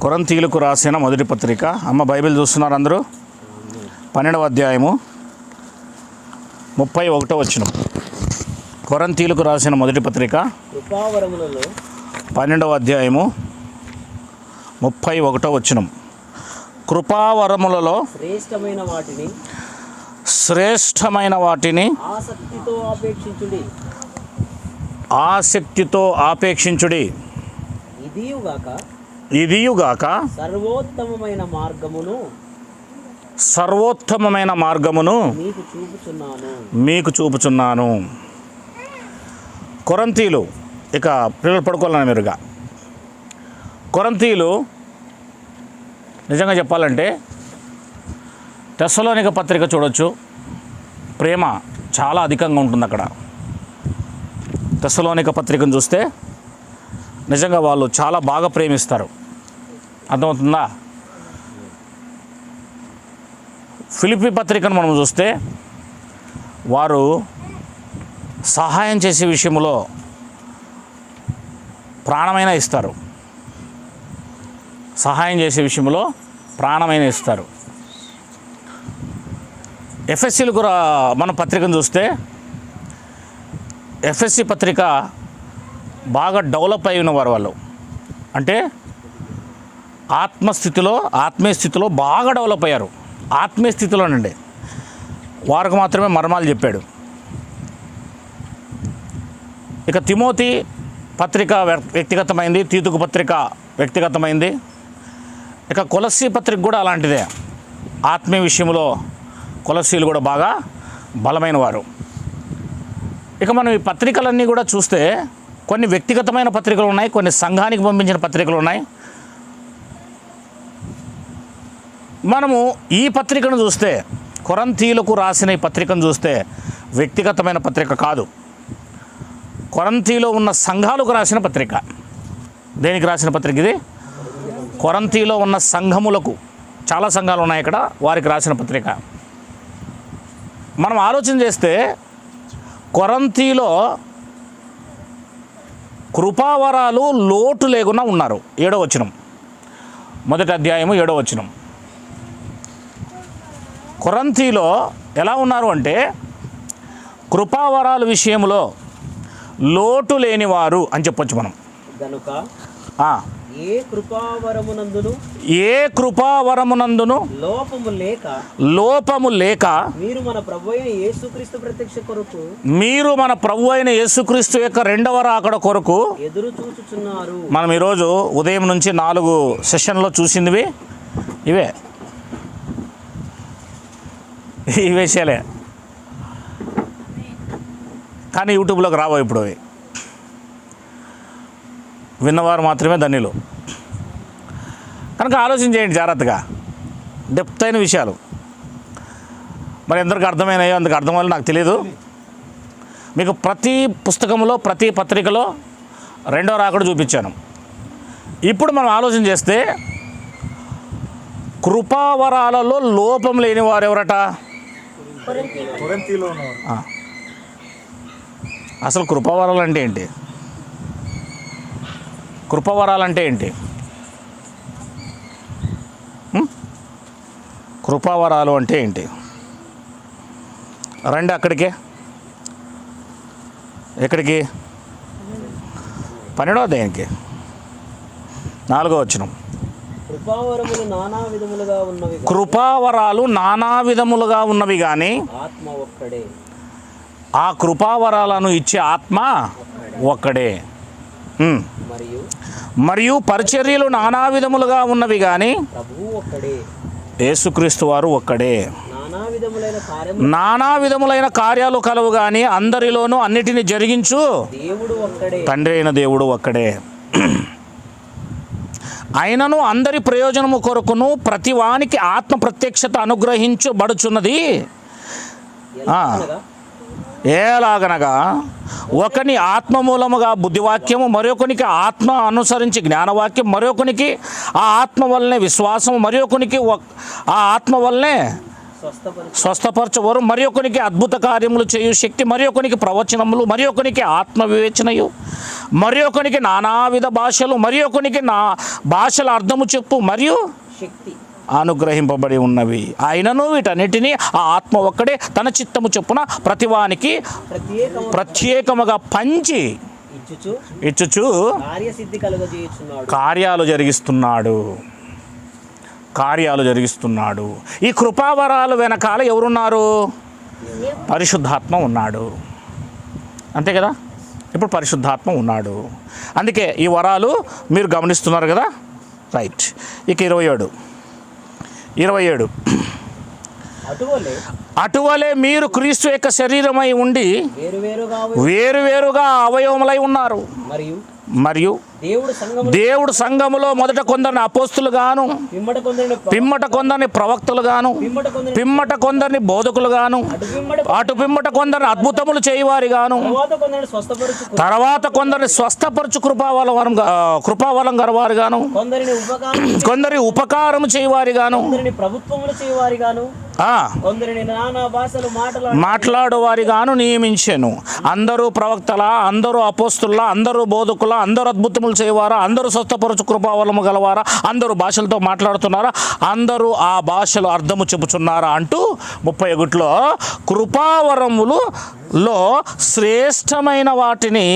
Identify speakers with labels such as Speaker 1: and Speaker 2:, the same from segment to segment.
Speaker 1: కొరింథీయులకు రాసిన మొదటి పత్రిక. అమ్మ బైబిల్ చూస్తున్నారు అందరూ? 12వ అధ్యాయము 31వ వచనం. కొరింథీయులకు రాసిన మొదటి పత్రిక 12వ అధ్యాయము 31వ వచనం. కృపావరములలో శ్రేష్టమైన వాటిని ఆసక్తితో ఆపేక్షించుడి. ఇదియుగాక సర్వోత్తమమైన మార్గమును మీకు చూపుచున్నాను. కొరింథీయులు, ఇక పిల్లలు పడుకోవాలని మీరుగా, కొరింథీయులు నిజంగా చెప్పాలంటే తెస్సలోనిక పత్రిక చూడొచ్చు, ప్రేమ చాలా అధికంగా ఉంటుంది అక్కడ. తెస్సలోనిక పత్రికను చూస్తే నిజంగా వాళ్ళు చాలా బాగా ప్రేమిస్తారు. అర్థమవుతుందా? ఫిలిప్పీ పత్రికను మనం చూస్తే వారు సహాయం చేసే విషయంలో ప్రాణమైన ఇస్తారు. సహాయం చేసే విషయంలో ప్రాణమైన ఇస్తారు. ఎఫ్ఎస్సీలకు మన పత్రికను చూస్తే ఎఫ్ఎస్సి పత్రిక బాగా డెవలప్ అయి ఉన్నవారు వాళ్ళు. అంటే ఆత్మీయ స్థితిలో బాగా డెవలప్ అయ్యారు. ఆత్మీయ స్థితిలోనండి. వారికి మాత్రమే మర్మాలు చెప్పాడు. ఇక తిమోతి పత్రిక వ్యక్తిగతమైంది, తీతుకు పత్రిక వ్యక్తిగతమైంది. ఇక కొలస్సీ పత్రిక కూడా అలాంటిదే. ఆత్మీయ విషయంలో కొలస్సీలు కూడా బాగా బలమైన వారు. ఇక మనం ఈ పత్రికలన్నీ కూడా చూస్తే కొన్ని వ్యక్తిగతమైన పత్రికలు ఉన్నాయి, కొన్ని సంఘానికి పంపించిన పత్రికలు ఉన్నాయి. మనము ఈ పత్రికను చూస్తే, కొరింథీయులకు రాసిన ఈ పత్రికను చూస్తే వ్యక్తిగతమైన పత్రిక కాదు, కొరింథీలో ఉన్న సంఘాలకు రాసిన పత్రిక. దేనికి రాసిన పత్రిక ఇది? కొరింథీలో ఉన్న సంఘములకు, చాలా సంఘాలు ఉన్నాయి ఇక్కడ, వారికి రాసిన పత్రిక. మనం ఆలోచన చేస్తే కొరింథీలో కృపావరాలు లోటు లేకుండా ఉన్నారు. 7వ వచనం, మొదటి అధ్యాయము 7వ వచనం. కొరింథీలో ఎలా ఉన్నారు అంటే కృపావరాల విషయంలో లోటు లేనివారు అని చెప్పొచ్చు మనం. ఏ కృపావరమునందును లోపము లేక మీరు మన ప్రభు అయిన యేసుక్రీస్తు యొక్క రెండవ రాకడ కొరకు ఎదురు చూచుచున్నారు. మనం ఈరోజు ఉదయం నుంచి 4 సెషన్లో చూసిందివి ఇవే, ఈ విషయాలే. కానీ యూట్యూబ్లోకి రావో ఇప్పుడు. అవి విన్నవారు మాత్రమే ధన్యులు. కనుక ఆలోచన చేయండి జాగ్రత్తగా. డెప్త్ అయిన విషయాలు మరి ఎందరికి అర్థమైనాయో అందుకు అర్థమయ్యో నాకు తెలియదు. మీకు ప్రతి పుస్తకంలో, ప్రతి పత్రికలో రెండో రాకడ చూపించాను. ఇప్పుడు మనం ఆలోచన చేస్తే కృపావరాలలో లోపం లేని వారు ఎవరట? అసలు కృపావరాలు అంటే ఏంటి? కృపావరాలు అంటే ఏంటి? కృపావరాలు అంటే ఏంటి? రండి అక్కడికే. ఎక్కడికి? 12వ అధ్యాయానికి 4వ వచనం. కృపావరాలు నానా విధములుగా ఉన్నవి కానీ ఆ కృపావరాలను ఇచ్చే ఆత్మ ఒక్కడే. మరియు పరిచర్యలు నానా విధములుగా ఉన్నవి కానీ యేసుక్రీస్తు వారు ఒక్కడే. నానా విధములైన కార్యాలు కలవు కానీ అందరిలోనూ అన్నిటినీ జరిగించు తండ్రి అయిన దేవుడు ఒక్కడే. అయినను అందరి ప్రయోజనము కొరకును ప్రతి వానికి ఆత్మ ప్రత్యక్షత అనుగ్రహించబడుచున్నది. ఎలాగనగా ఒకని ఆత్మ మూలముగా బుద్ధివాక్యము, మరొకనికి ఆత్మ అనుసరించి జ్ఞానవాక్యం, మరొకనికి ఆ ఆత్మ వల్లనే విశ్వాసము, మరొకనికి ఆ ఆత్మ వల్లనే స్వస్థపరచవరు, మరొకనికి అద్భుత కార్యములు చేయు శక్తి, మరొకనికి ప్రవచనములు, మరొకనికి ఆత్మ వివేచనయు, మరి ఒకనికి నానావిధ భాషలు, మరి ఒకనికి నా భాషల అర్థము చెప్పు మరియు
Speaker 2: శక్తి
Speaker 1: అనుగ్రహింపబడి ఉన్నవి. ఆయనను వీటన్నిటినీ ఆ ఆత్మ ఒక్కడే తన చిత్తము చొప్పున ప్రతివానికి ప్రత్యేకముగా పంచి ఇచ్చుచు
Speaker 2: కార్యసిద్ధి కలుగజేయుచున్నాడు.
Speaker 1: కార్యాలు జరిగిస్తున్నాడు. ఈ కృపావరాలు వెనకాల ఎవరున్నారు? పరిశుద్ధాత్మ ఉన్నాడు. అంతే కదా, ఇప్పుడు పరిశుద్ధాత్మ ఉన్నాడు. అందుకే ఈ వరాలు మీరు గమనిస్తున్నారు కదా. రైట్. ఇక 27 అటువలే మీరు క్రీస్తు యొక్క శరీరమై ఉండి వేరువేరుగా అవయవములై ఉన్నారు. మరియు దేవుడు సంఘములో మొదట కొందరిని అపోస్తులుగాను, పిమ్మట కొందరిని ప్రవక్తలుగాను, పిమ్మట కొందరిని బోధకులుగాను, అటు పిమ్మట కొందరిని అద్భుతములు చేయవారిగాను, తర్వాత కొందరిని స్వస్థపరచు కృపావరం గలవారిగాను, కొందరి ఉపకారము చేయవారిగాను, మాట్లాడువారిగాను నియమించెను. అందరూ ప్రవక్తల, అందరూ అపోస్తుల, అందరూ బోధకుల, అందరూ అద్భుతములు చేయవారా, అందరూ స్వస్థపరచు కృపావరము గలవారా, అందరూ భాషలతో మాట్లాడుతున్నారా, అందరూ ఆ భాషలు అర్థము చెబుతున్నారా అంటూ 31లో కృపావరములలో శ్రేష్టమైన వాటిని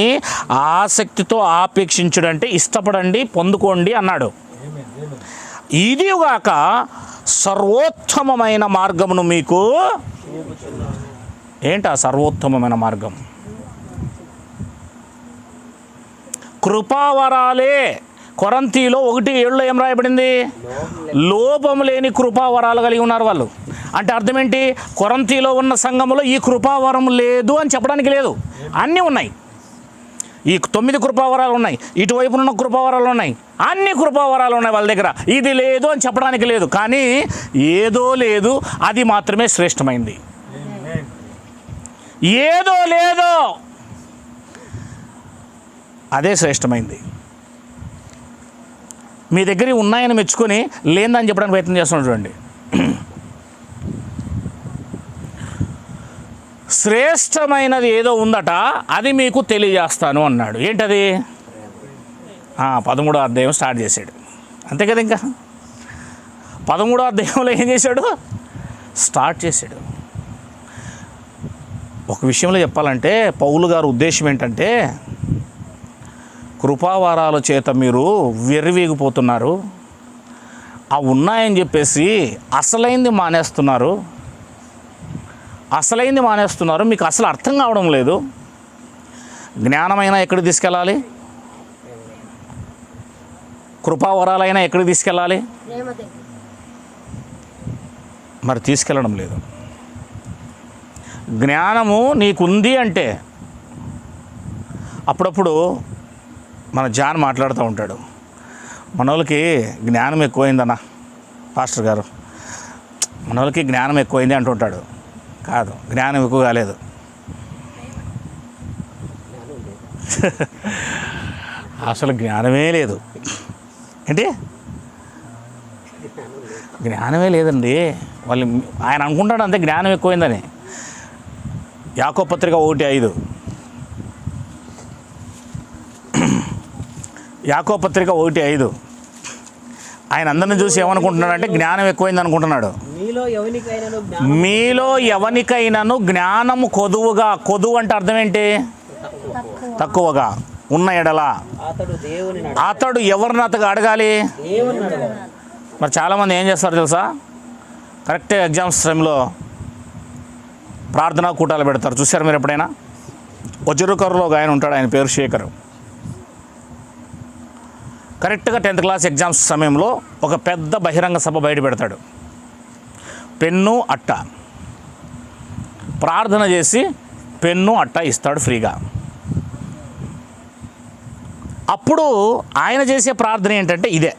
Speaker 1: ఆసక్తితో ఆపేక్షించుడంటే ఇష్టపడండి, పొందుకోండి అన్నాడు. ఇదిగాక సర్వోత్తమమైన మార్గమును మీకు. ఏంటా సర్వోత్తమమైన మార్గం? కృపావరాలే. కొరంథీలో 1:7 ఏం రాయబడింది? లోపము లేని కృపావరాలు కలిగి ఉన్నారు వాళ్ళు. అంటే అర్థం ఏంటి? కొరంథీలో ఉన్న సంఘములో ఈ కృపావరం లేదు అని చెప్పడానికి లేదు, అన్నీ ఉన్నాయి. ఈ 9 కృపావరాలు ఉన్నాయి, ఇటువైపు ఉన్న కృపావరాలు ఉన్నాయి, అన్ని కృపావరాలు ఉన్నాయి వాళ్ళ దగ్గర. ఇది లేదు అని చెప్పడానికి లేదు, కానీ ఏదో లేదు, అది మాత్రమే శ్రేష్టమైంది. ఏదో లేదో అదే శ్రేష్టమైంది. మీ దగ్గర ఉన్నాయని మెచ్చుకొని లేదని చెప్పడానికి ప్రయత్నం చేస్తున్నాడు చూడండి. శ్రేష్టమైనది ఏదో ఉందట, అది మీకు తెలియజేస్తాను అన్నాడు. ఏంటది? 13వ అధ్యాయం స్టార్ట్ చేశాడు. అంతే కదా, ఇంకా 13వ అధ్యాయంలో ఏం చేశాడు? స్టార్ట్ చేశాడు. ఒక విషయంలో చెప్పాలంటే పౌలు గారు ఉద్దేశం ఏంటంటే, కృపావారాల చేత మీరు వెర్రివీగిపోతున్నారు, ఆ ఉన్నాయని చెప్పేసి అసలైంది మానేస్తున్నారు, మీకు అసలు అర్థం కావడం లేదు. జ్ఞానమైనా ఎక్కడికి తీసుకెళ్ళాలి? కృపావరాలైనా ఎక్కడికి తీసుకెళ్ళాలి? మరి తీసుకెళ్ళడం లేదు. జ్ఞానము నీకుంది అంటే, అప్పుడప్పుడు మన జాన్ మాట్లాడుతూ ఉంటాడు, మన వాళ్ళకి జ్ఞానం ఎక్కువైందన్న పాస్టర్ గారు, మన వాళ్ళకి జ్ఞానం ఎక్కువైంది అంటుంటాడు. కాదు, జ్ఞానం ఎక్కువ కాలేదు. అసలు జ్ఞానమే లేదు. ఏంటి? జ్ఞానమే లేదండి. ఆయన అనుకుంటాడు అంతే జ్ఞానం ఎక్కువైందని. యాకోబు పత్రిక 1:5, యాకోబు పత్రిక 1:5, ఆయన అందరిని చూసి ఏమనుకుంటున్నాడు అంటే జ్ఞానం ఎక్కువైంది అనుకుంటున్నాడు. మీలో ఎవనికైనాను జ్ఞానము కొదువు అంటే అర్థం ఏంటి? తక్కువగా ఉన్న ఎడల అతడు ఎవరిని అడగాలి? మరి చాలామంది ఏం చేస్తారు తెలుసా? కరెక్ట్గా ఎగ్జామ్స్ టైంలో ప్రార్థనా కూటాలు పెడతారు. చూశారు మీరు ఎప్పుడైనా? వజ్రకర్రలో ఒక ఆయన ఉంటాడు, ఆయన పేరు శేఖర్. కరెక్ట్గా 10th క్లాస్ ఎగ్జామ్స్ సమయంలో ఒక పెద్ద బహిరంగ సభ బయట పెడతాడు. పెన్ను అట్ట ప్రార్థన చేసి పెన్ను అట్ట ఇస్తాడు ఫ్రీగా. అప్పుడు ఆయన చేసే ప్రార్థన ఏంటంటే ఇదే,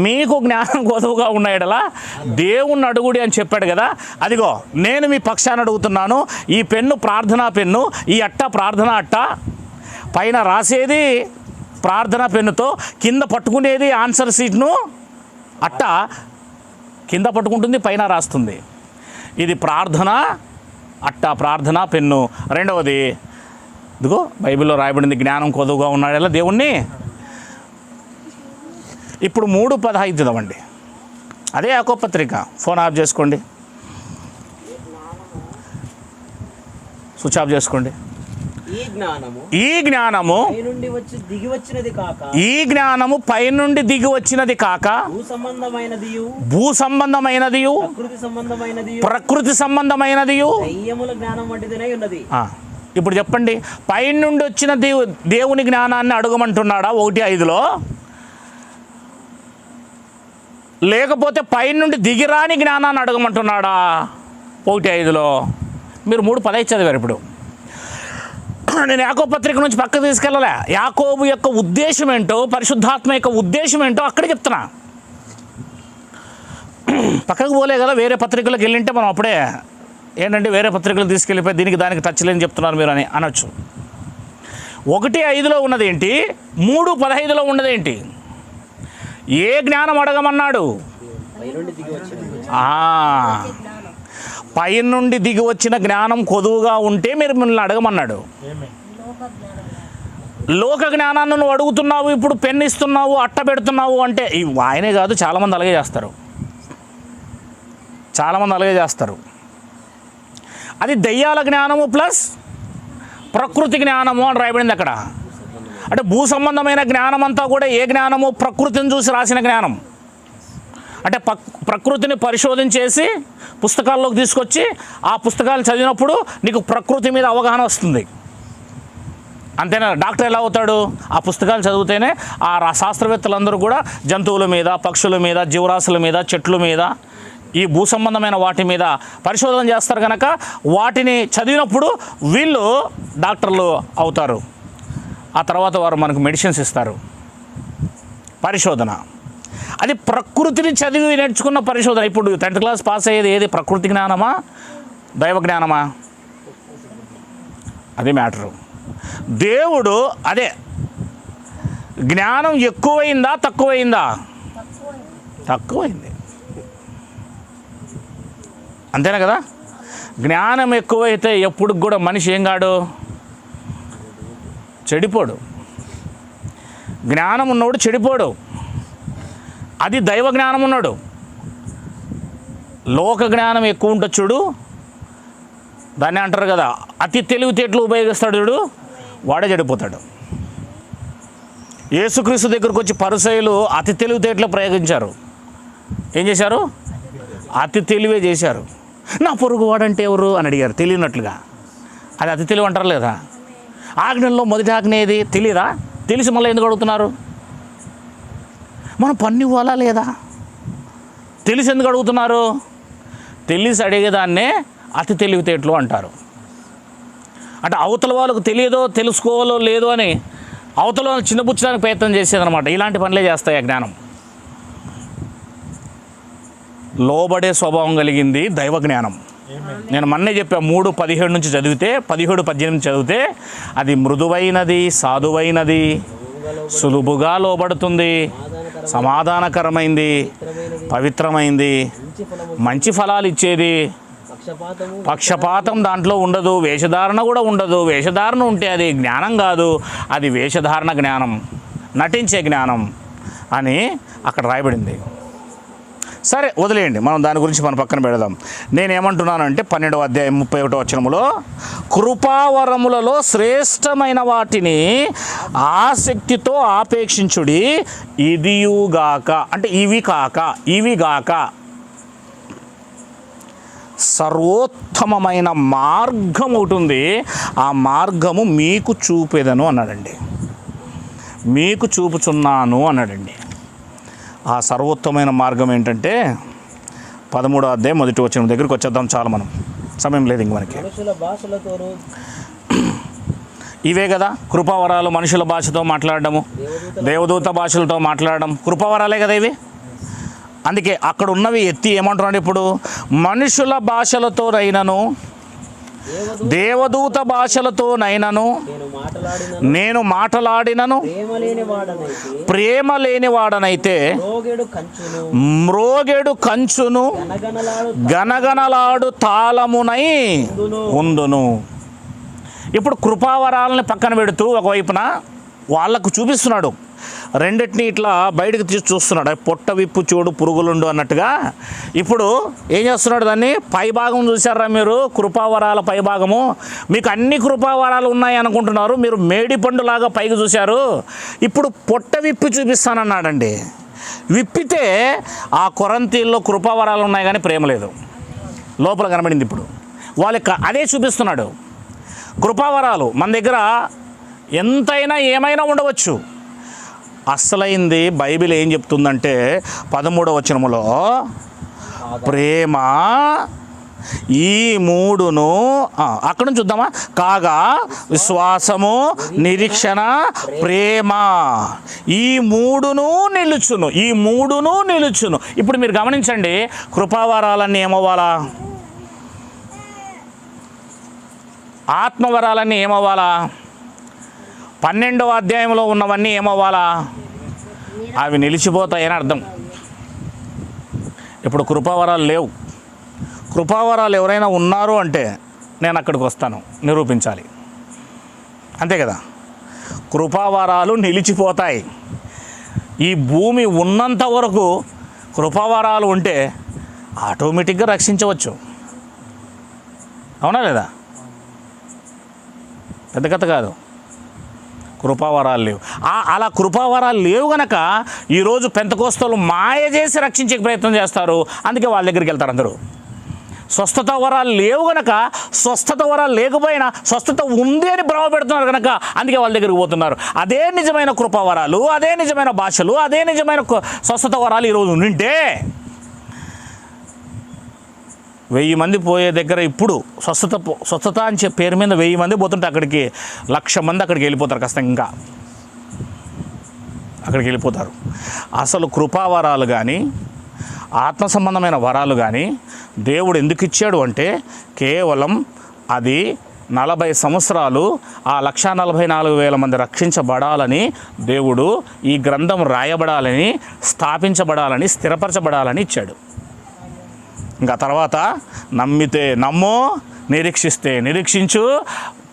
Speaker 1: మీకు జ్ఞానం కొదువుగా ఉన్న ఎడల దేవుణ్ణి అడుగుడి అని చెప్పాడు కదా. అదిగో నేను మీ పక్షాన్ని అడుగుతున్నాను, ఈ పెన్ను ప్రార్థనా పెన్ను, ఈ అట్ట ప్రార్థనా అట్ట, పైన రాసేది ప్రార్థనా పెన్నుతో, కింద పట్టుకునేది ఆన్సర్ షీట్ను. అట్ట కింద పట్టుకుంటుంది, పైన రాస్తుంది. ఇది ప్రార్థన అట్ట, ప్రార్థనా పెన్ను. రెండవది ఇదిగో బైబిల్లో రాయబడింది, జ్ఞానం కొదువుగా ఉన్నాడేలా దేవుణ్ణి. ఇప్పుడు 3:15 చదవండి. అదే యాకోబు పత్రిక. ఫోన్ ఆఫ్ చేసుకోండి, స్విచ్ ఆఫ్ చేసుకోండి.
Speaker 2: ఈ జ్ఞానము
Speaker 1: పైనుండి దిగి వచ్చినది కాక భూ సంబంధమైనదియు ప్రకృతి సంబంధమైనదియు
Speaker 2: జ్ఞానం వంటిదినై ఉన్నది.
Speaker 1: ఇప్పుడు చెప్పండి, పైనుండి వచ్చిన దేవుని జ్ఞానాన్ని అడగమంటున్నాడా 1:5లో? లేకపోతే పైనుండి దిగిరాని జ్ఞానాన్ని అడగమంటున్నాడా 1:5లో? మీరు 3:15 చదివారు. ఇప్పుడు నేను యాకోబు పత్రిక నుంచి పక్కకు తీసుకెళ్ళలే. యాకోబు యొక్క ఉద్దేశం ఏంటో, పరిశుద్ధాత్మ యొక్క ఉద్దేశం ఏంటో అక్కడే చెప్తున్నా. పక్కకు పోలే కదా, వేరే పత్రికలకు వెళ్ళింటే మనం అప్పుడే ఏంటంటే వేరే పత్రికలు తీసుకెళ్ళిపోయి దీనికి దానికి టచ్ లేని చెప్తున్నారు మీరు అని అనొచ్చు. 1:5లో ఉన్నదేంటి, 3:15లో ఉన్నదేంటి? ఏ జ్ఞానం అడగమన్నాడు? పై నుండి దిగి వచ్చిన జ్ఞానం కొదువుగా ఉంటే మీరు మిమ్మల్ని అడగమన్నాడు. లోక జ్ఞానాన్ని నువ్వు అడుగుతున్నావు, ఇప్పుడు పెన్ ఇస్తున్నావు, అట్ట పెడుతున్నావు అంటే ఆయనే కాదు, చాలామంది అలాగే చేస్తారు. అది దయ్యాల జ్ఞానము ప్లస్ ప్రకృతి జ్ఞానము అని రాయబడింది అక్కడ. అంటే భూ సంబంధమైన జ్ఞానం అంతా కూడా ఏ జ్ఞానము? ప్రకృతిని చూసి రాసిన జ్ఞానం. అంటే ప్రకృతిని పరిశోధించేసి పుస్తకాల్లోకి తీసుకొచ్చి ఆ పుస్తకాలు చదివినప్పుడు నీకు ప్రకృతి మీద అవగాహన వస్తుంది. అంతేనా? డాక్టర్ ఎలా అవుతాడు? ఆ పుస్తకాలు చదివితేనే ఆ శాస్త్రవేత్తలందరూ కూడా జంతువుల మీద, పక్షుల మీద, జీవరాశుల మీద, చెట్ల మీద, ఈ భూ సంబంధమైన వాటి మీద పరిశోధన చేస్తారు కనుక వాటిని చదివినప్పుడు వీళ్ళు డాక్టర్లు అవుతారు. ఆ తర్వాత వారు మనకు మెడిసిన్స్ ఇస్తారు. పరిశోధన అది ప్రకృతిని చదివి నేర్చుకున్న పరిశోధన. ఇప్పుడు 10th క్లాస్ పాస్ అయ్యేది ఏది? ప్రకృతి జ్ఞానమా, దైవ జ్ఞానమా? అది మ్యాటరు. దేవుడు అదే జ్ఞానం ఎక్కువైందా తక్కువైందా? తక్కువైంది. అంతేనా కదా? జ్ఞానం ఎక్కువైతే ఎప్పుడు కూడా మనిషి ఏం కాడు, చెడిపోడు. జ్ఞానం ఉన్నవాడు చెడిపోడు. అది దైవ జ్ఞానం ఉన్నాడు. లోక జ్ఞానం ఎక్కువ ఉంటుంది చూడు, దాన్ని అంటారు కదా అతి తెలివితేటలు ఉపయోగిస్తాడు చూడు, వాడే చెడిపోతాడు. యేసుక్రీస్తు దగ్గరకు వచ్చి పరిసయ్యులు అతి తెలివితేటలు ప్రయోగించారు. ఏం చేశారు? అతి తెలివే చేశారు. నా పొరుగు వాడంటే ఎవరు అని అడిగారు తెలియనట్లుగా. అది అతి తెలివి అంటారు లేదా? ఆజ్ఞల్లో మొదటి ఆజ్ఞ ఏది? తెలియదా? తెలిసి మళ్ళీ ఎందుకు అడుగుతున్నారు? మనం పన్ను ఇవ్వాలా లేదా? తెలిసి ఎందుకు అడుగుతున్నారు? తెలిసి అడిగేదాన్నే అతి తెలివితేటలు అంటారు. అంటే అవతల వాళ్ళకు తెలియదో తెలుసుకోవాలో లేదో అని అవతల చిన్నపుచ్చడానికి ప్రయత్నం చేసేదన్నమాట. ఇలాంటి పనులే చేస్తాయి ఆ జ్ఞానం. లోబడే స్వభావం కలిగింది దైవ జ్ఞానం. నేను మొన్నే చెప్పా, 3:17 నుంచి చదివితే 17-18 చదివితే అది మృదువైనది, సాధువైనది, సులువుగా లోబడుతుంది, సమాధానకరమైంది, పవిత్రమైంది, మంచి ఫలాలు ఇచ్చేది, పక్షపాతం దాంట్లో ఉండదు, వేషధారణ కూడా ఉండదు. వేషధారణ ఉంటే అది జ్ఞానం కాదు, అది వేషధారణ జ్ఞానం, నటించే జ్ఞానం అని అక్కడ రాయబడింది. సరే వదిలేయండి, మనం దాని గురించి మనం పక్కన పెడదాం. నేనేమంటున్నానంటే 12వ అధ్యాయం 31వ వచనములో కృపావరములలో శ్రేష్టమైన వాటిని ఆసక్తితో ఆపేక్షించుడి, ఇదియుగాక అంటే ఇవి గాక సర్వోత్తమమైన మార్గం ఒకటి ఉంది, ఆ మార్గము మీకు చూపెదను అన్నాడండి. మీకు చూపుచున్నాను అన్నాడండి. ఆ సర్వోత్తమైన మార్గం ఏంటంటే 13వ అధ్యాయం 1వ వచనం దగ్గరికి వచ్చేద్దాం. చాలా మనం సమయం లేదు ఇంక మనకి. ఇవే కదా కృపావరాలు. మనుషుల భాషతో మాట్లాడడము, దేవదూత భాషలతో మాట్లాడడం కృపావరాలే కదా ఇవి. అందుకే అక్కడ ఉన్నవి ఎత్తి ఏమంటున్నాడు ఇప్పుడు? మనుషుల భాషలతోనైనను దేవదూత భాషలతోనైనను నేను మాట్లాడినను ప్రేమ లేని వాడనైతే మ్రోగెడు కంచును గనగనలాడు తాళమునై ఉందును. ఇప్పుడు కృపావరాలని పక్కన పెడుతూ ఒకవైపున వాళ్ళకు చూపిస్తున్నాడు, రెండింటిని ఇట్లా బయటకు తీసి చూస్తున్నాడు. పొట్ట విప్పు చూడు పురుగులుండు అన్నట్టుగా ఇప్పుడు ఏం చేస్తున్నాడు, దాన్ని పైభాగం చూసారా మీరు, కృపావరాల పైభాగము. మీకు అన్ని కృపావరాలు ఉన్నాయి అనుకుంటున్నారు, మీరు మేడి పండులాగా పైకి చూశారు. ఇప్పుడు పొట్ట విప్పి చూపిస్తానన్నాడండి. విప్పితే ఆ కొరంతీల్లో కృపావరాలు ఉన్నాయి కానీ ప్రేమ లేదు, లోపల కనబడింది. ఇప్పుడు వాళ్ళకి అదే చూపిస్తున్నాడు. కృపావరాలు మన దగ్గర ఎంతైనా ఏమైనా ఉండవచ్చు. అసలైంది బైబిల్ ఏం చెప్తుందంటే 13వ వచనములో ప్రేమ ఈ మూడును, అక్కడ నుంచి చూద్దామా, కాగా విశ్వాసము, నిరీక్షణ, ప్రేమ ఈ మూడును నిలుచును, ఈ మూడును నిలుచును. ఇప్పుడు మీరు గమనించండి, కృపావరాలన్నీ ఏమవ్వాలా, ఆత్మవరాలన్నీ ఏమవ్వాలా, 12వ అధ్యాయంలో ఉన్నవన్నీ ఏమవ్వాలా, అవి నిలిచిపోతాయని అర్థం. ఇప్పుడు కృపావరాలు లేవు. కృపావరాలు ఎవరైనా ఉన్నారు అంటే నేను అక్కడికి వస్తాను, నిరూపించాలి, అంతే కదా. కృపావరాలు నిలిచిపోతాయి. ఈ భూమి ఉన్నంత వరకు కృపావరాలు ఉంటే ఆటోమేటిక్గా రక్షించవచ్చు, అవునా లేదా? పెద్ద కథ కాదు. కృపావరాలు లేవు. అలా కృపావరాలు లేవు గనక ఈరోజు పెంతకోస్తలు మాయ చేసి రక్షించే ప్రయత్నం చేస్తారు, అందుకే వాళ్ళ దగ్గరికి వెళ్తారు అందరూ. స్వస్థత వరాలు లేవు గనక, స్వస్థత వరాలు లేకపోయినా స్వస్థత ఉంది అని భ్రమ పెడుతున్నారు కనుక అందుకే వాళ్ళ దగ్గరికి పోతున్నారు. అదే నిజమైన కృపావరాలు, అదే నిజమైన భాషలు, అదే నిజమైన స్వస్థత వరాలు ఈరోజు ఉంటే 1000 మంది పోయే దగ్గర ఇప్పుడు స్వస్థత అని పేరు మీద 1000 మంది పోతుంటే అక్కడికి 1,00,000 మంది అక్కడికి వెళ్ళిపోతారు. ఖచ్చితంగా అక్కడికి వెళ్ళిపోతారు. అసలు కృపావరాలు కానీ ఆత్మ సంబంధమైన వరాలు కానీ దేవుడు ఎందుకు ఇచ్చాడు అంటే కేవలం అది 40 సంవత్సరాలు ఆ 1,44,000 మంది రక్షించబడాలని, దేవుడు ఈ గ్రంథం రాయబడాలని, స్థాపించబడాలని, స్థిరపరచబడాలని ఇచ్చాడు. ఇంకా తర్వాత నమ్మితే నమ్ము, నిరీక్షిస్తే నిరీక్షించు,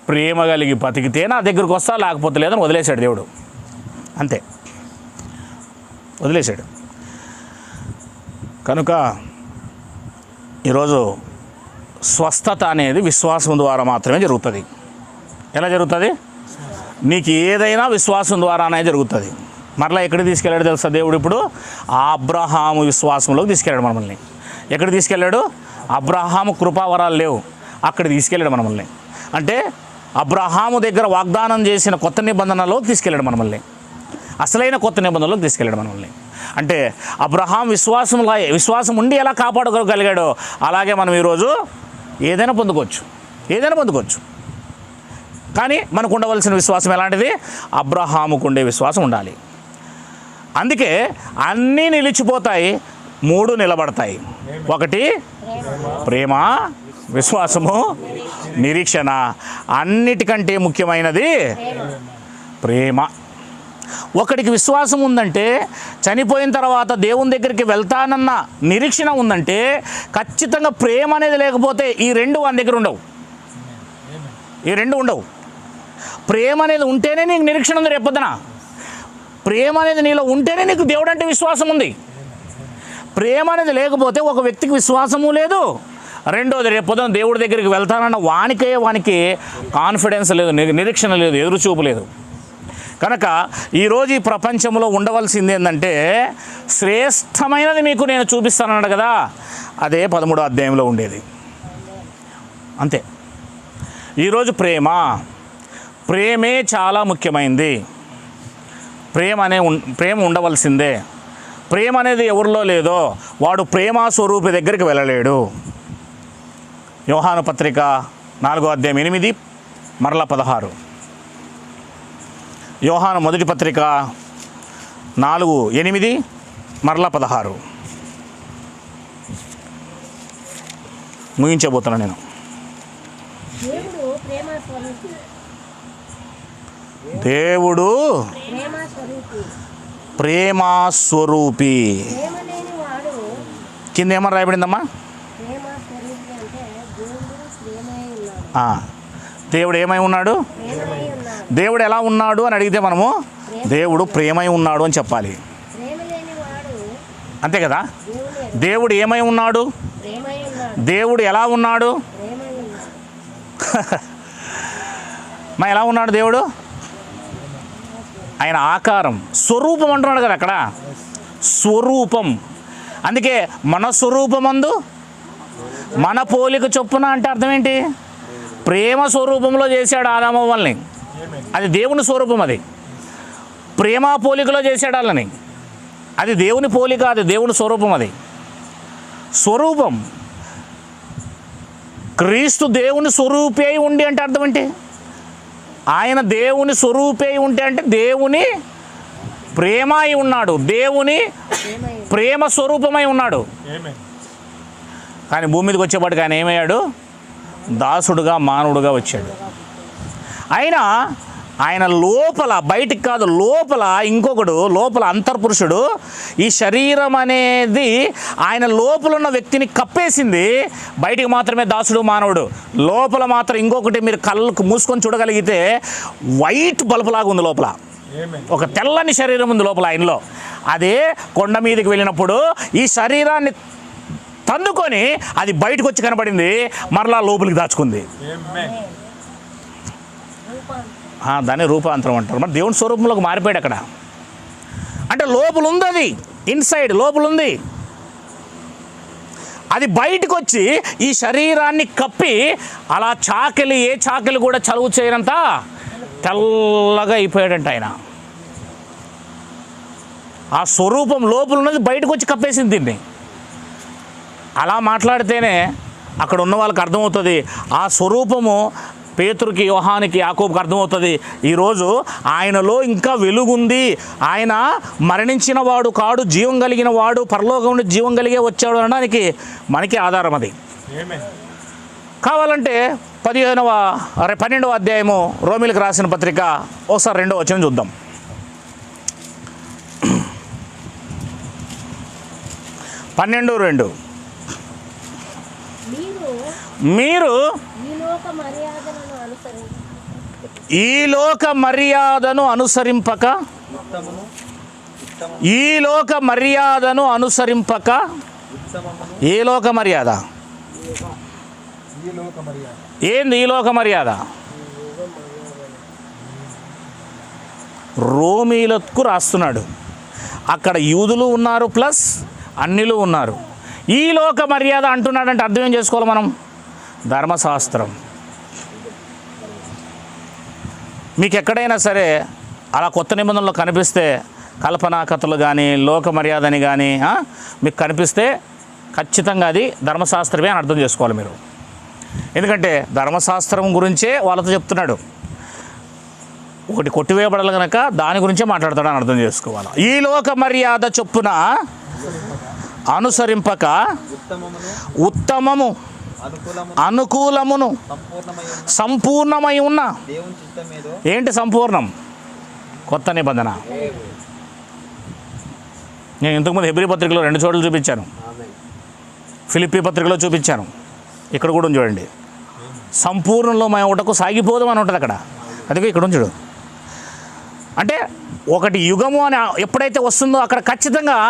Speaker 1: ప్రేమ కలిగి బతికితే నా దగ్గరకు వస్తా, లేకపోతే లేదని వదిలేశాడు దేవుడు. అంతే, వదిలేశాడు. కనుక ఈరోజు స్వస్థత అనేది విశ్వాసం ద్వారా మాత్రమే జరుగుతుంది. ఎలా జరుగుతుంది? నీకు ఏదైనా విశ్వాసం ద్వారానే జరుగుతుంది. మరలా ఎక్కడికి తీసుకెళ్ళాడు తెలుసా దేవుడు? ఇప్పుడు అబ్రహాము విశ్వాసంలోకి తీసుకెళ్ళాడు మనల్ని. ఎక్కడ తీసుకెళ్ళాడు? అబ్రహాము కృపావరాలు లేవు, అక్కడ తీసుకెళ్ళాడు మనల్ని. అంటే అబ్రహాము దగ్గర వాగ్దానం చేసిన కొత్త నిబంధనలోకి తీసుకెళ్ళాడు మనల్ని, అసలైన కొత్త నిబంధనలోకి తీసుకెళ్ళాడు మనల్ని. అంటే అబ్రహాం విశ్వాసం ఉండి ఎలా కాపాడుకోగలిగాడో అలాగే మనం ఈరోజు ఏదైనా పొందుకోవచ్చు. కానీ మనకు ఉండవలసిన విశ్వాసం ఎలాంటిది? అబ్రహాముకు ఉండే విశ్వాసం ఉండాలి. అందుకే అన్నీ నిలిచిపోతాయి, 3 నిలబడతాయి. ఒకటి ప్రేమ, విశ్వాసము, నిరీక్షణ. అన్నిటికంటే ముఖ్యమైనది ప్రేమ. ఒకడికి విశ్వాసం ఉందంటే, చనిపోయిన తర్వాత దేవుని దగ్గరికి వెళ్తానన్న నిరీక్షణ ఉందంటే, ఖచ్చితంగా ప్రేమ అనేది లేకపోతే ఈ రెండు వాని దగ్గర ఉండవు. ప్రేమ అనేది ఉంటేనే నీకు నిరీక్షణ ఉంది. రేపొద్దున ప్రేమ అనేది నీలో ఉంటేనే నీకు దేవుడు అంటే విశ్వాసం ఉంది. ప్రేమ అనేది లేకపోతే ఒక వ్యక్తికి విశ్వాసము లేదు. రెండోది, రేపొద్దున దేవుడి దగ్గరికి వెళ్తానన్న వానికి కాన్ఫిడెన్స్ లేదు, నిరీక్షణ లేదు, ఎదురుచూపు లేదు. కనుక ఈరోజు ఈ ప్రపంచంలో ఉండవలసింది ఏంటంటే, శ్రేష్టమైనది మీకు నేను చూపిస్తానన్నాడు కదా, అదే 13వ అధ్యాయంలో ఉండేది. అంతే. ఈరోజు ప్రేమే చాలా ముఖ్యమైనది. ప్రేమ ఉండవలసిందే. ప్రేమ అనేది ఎవరిలో లేదో వాడు ప్రేమ స్వరూపి దగ్గరికి వెళ్ళలేడు. యోహాను పత్రిక 4వ అధ్యాయం 8 మరలా 16. యోహాను మొదటి పత్రిక 4:8 మరలా 16. ముగించబోతున్నాను నేను. దేవుడు ప్రేమా స్వరూపి. కింద ఏమని రాయబడిందమ్మా? దేవుడు ఏమై ఉన్నాడు? దేవుడు ఎలా ఉన్నాడు అని అడిగితే మనము దేవుడు ప్రేమై ఉన్నాడు అని చెప్పాలి. అంతే కదా? దేవుడు ఏమై ఉన్నాడు? దేవుడు ఎలా ఉన్నాడు? మా ఎలా ఉన్నాడు దేవుడు? ఆయన ఆకారం, స్వరూపం అంటున్నాడు కదా అక్కడ, స్వరూపం. అందుకే మన స్వరూపమందు మన పోలిక చొప్పున అంటే అర్థం ఏంటి? ప్రేమ స్వరూపంలో చేశాడు ఆదామవ్వల్ని. అది దేవుని స్వరూపం. అది ప్రేమ పోలికలో చేశాడు వాళ్ళని. అది దేవుని పోలిక, అది దేవుని స్వరూపం. అది స్వరూపం. క్రీస్తు దేవుని స్వరూపే అయి ఉండి అంటే అర్థం ఏంటి? ఆయన దేవుని స్వరూపే అయి ఉంటే అంటే దేవుని ప్రేమ అయి ఉన్నాడు, దేవుని ప్రేమ స్వరూపమై ఉన్నాడు. కానీ భూమి మీదకి వచ్చేపాటికి ఆయన ఏమయ్యాడు? దాసుడుగా, మానవుడుగా వచ్చాడు. ఆయన లోపల, బయటికి కాదు, లోపల ఇంకొకడు, లోపల అంతర్పురుషుడు. ఈ శరీరం అనేది ఆయన లోపల ఉన్న వ్యక్తిని కప్పేసింది. బయటికి మాత్రమే దాసుడు, మానవుడు. లోపల మాత్రం ఇంకొకటి మీరు కళ్ళకు మూసుకొని చూడగలిగితే వైట్ బల్బులాగా ఉంది లోపల. ఒక తెల్లని శరీరం ఉంది లోపల ఆయనలో. అదే కొండ మీదకి వెళ్ళినప్పుడు ఈ శరీరాన్ని తన్నుకొని అది బయటకు వచ్చి కనబడింది, మరలా లోపలికి దాచుకుంది. దాన్ని రూపాంతరం అంటారు. మరి దేవుని స్వరూపంలోకి మారిపోయాడు అక్కడ. అంటే లోపల ఉంది, అది ఇన్సైడ్ లోపల ఉంది. అది బయటకు వచ్చి ఈ శరీరాన్ని కప్పి అలా చాకలి, ఏ చాకలి కూడా చలువు చేయనంత తెల్లగా అయిపోయాడంట ఆయన. ఆ స్వరూపం లోపల ఉన్నది బయటకు వచ్చి కప్పేసింది దీన్ని. అలా మాట్లాడితేనే అక్కడ ఉన్న వాళ్ళకి అర్థమవుతుంది. ఆ స్వరూపము పేతురుకి, యోహానికి, యాకోబుకి అర్థమవుతుంది. ఈరోజు ఆయనలో ఇంకా వెలుగుంది. ఆయన మరణించిన వాడు కాడు, జీవం కలిగిన వాడు, పరలోకం నుండి జీవం కలిగే వచ్చాడు అనడానికి మనకి ఆధారం అది. కావాలంటే 12వ అధ్యాయము రోమీలకు రాసిన పత్రిక ఒకసారి 2వ వచనం చూద్దాం. 12:2 మీరు ఈ లోక మర్యాదను అనుసరింపక ఏ లోక మర్యాద? ఏంది ఈ లోక మర్యాద? రోమీలకు రాస్తున్నాడు. అక్కడ యూదులు ఉన్నారు, ప్లస్ అన్యులు ఉన్నారు. ఈ లోక మర్యాద అంటున్నాడంటే అర్థం ఏం చేసుకోవాలి మనం? ధర్మశాస్త్రం. మీకు ఎక్కడైనా సరే అలా కొత్త నిబంధనలు కనిపిస్తే, కల్పనా కథలు కానీ, లోక మర్యాదని కానీ మీకు కనిపిస్తే ఖచ్చితంగా అది ధర్మశాస్త్రమే అని అర్థం చేసుకోవాలి మీరు. ఎందుకంటే ధర్మశాస్త్రం గురించే వాళ్ళతో చెప్తున్నాడు. ఒకటి కొట్టివేయబడాలి కనుక దాని గురించే మాట్లాడతాడని అర్థం చేసుకోవాలి. ఈ లోక మర్యాద చొప్పున అనుసరింపక ఉత్తమము, అనుకూలమును, సంపూర్ణమై ఉన్న. ఏంటి సంపూర్ణం? కొత్త నిబంధన. నేను ఇంతకుముందు హెబ్రీ పత్రికలో 2 చోట్ల చూపించాను, ఫిలిప్పీ పత్రికలో చూపించాను, ఇక్కడ కూడా చూడండి. సంపూర్ణంలో మా ఒకటకు సాగిపోదాం అని ఉంటుంది అక్కడ. అందుకే ఇక్కడ చూడు. అంటే ఒకటి యుగము అని ఎప్పుడైతే వస్తుందో అక్కడ ఖచ్చితంగా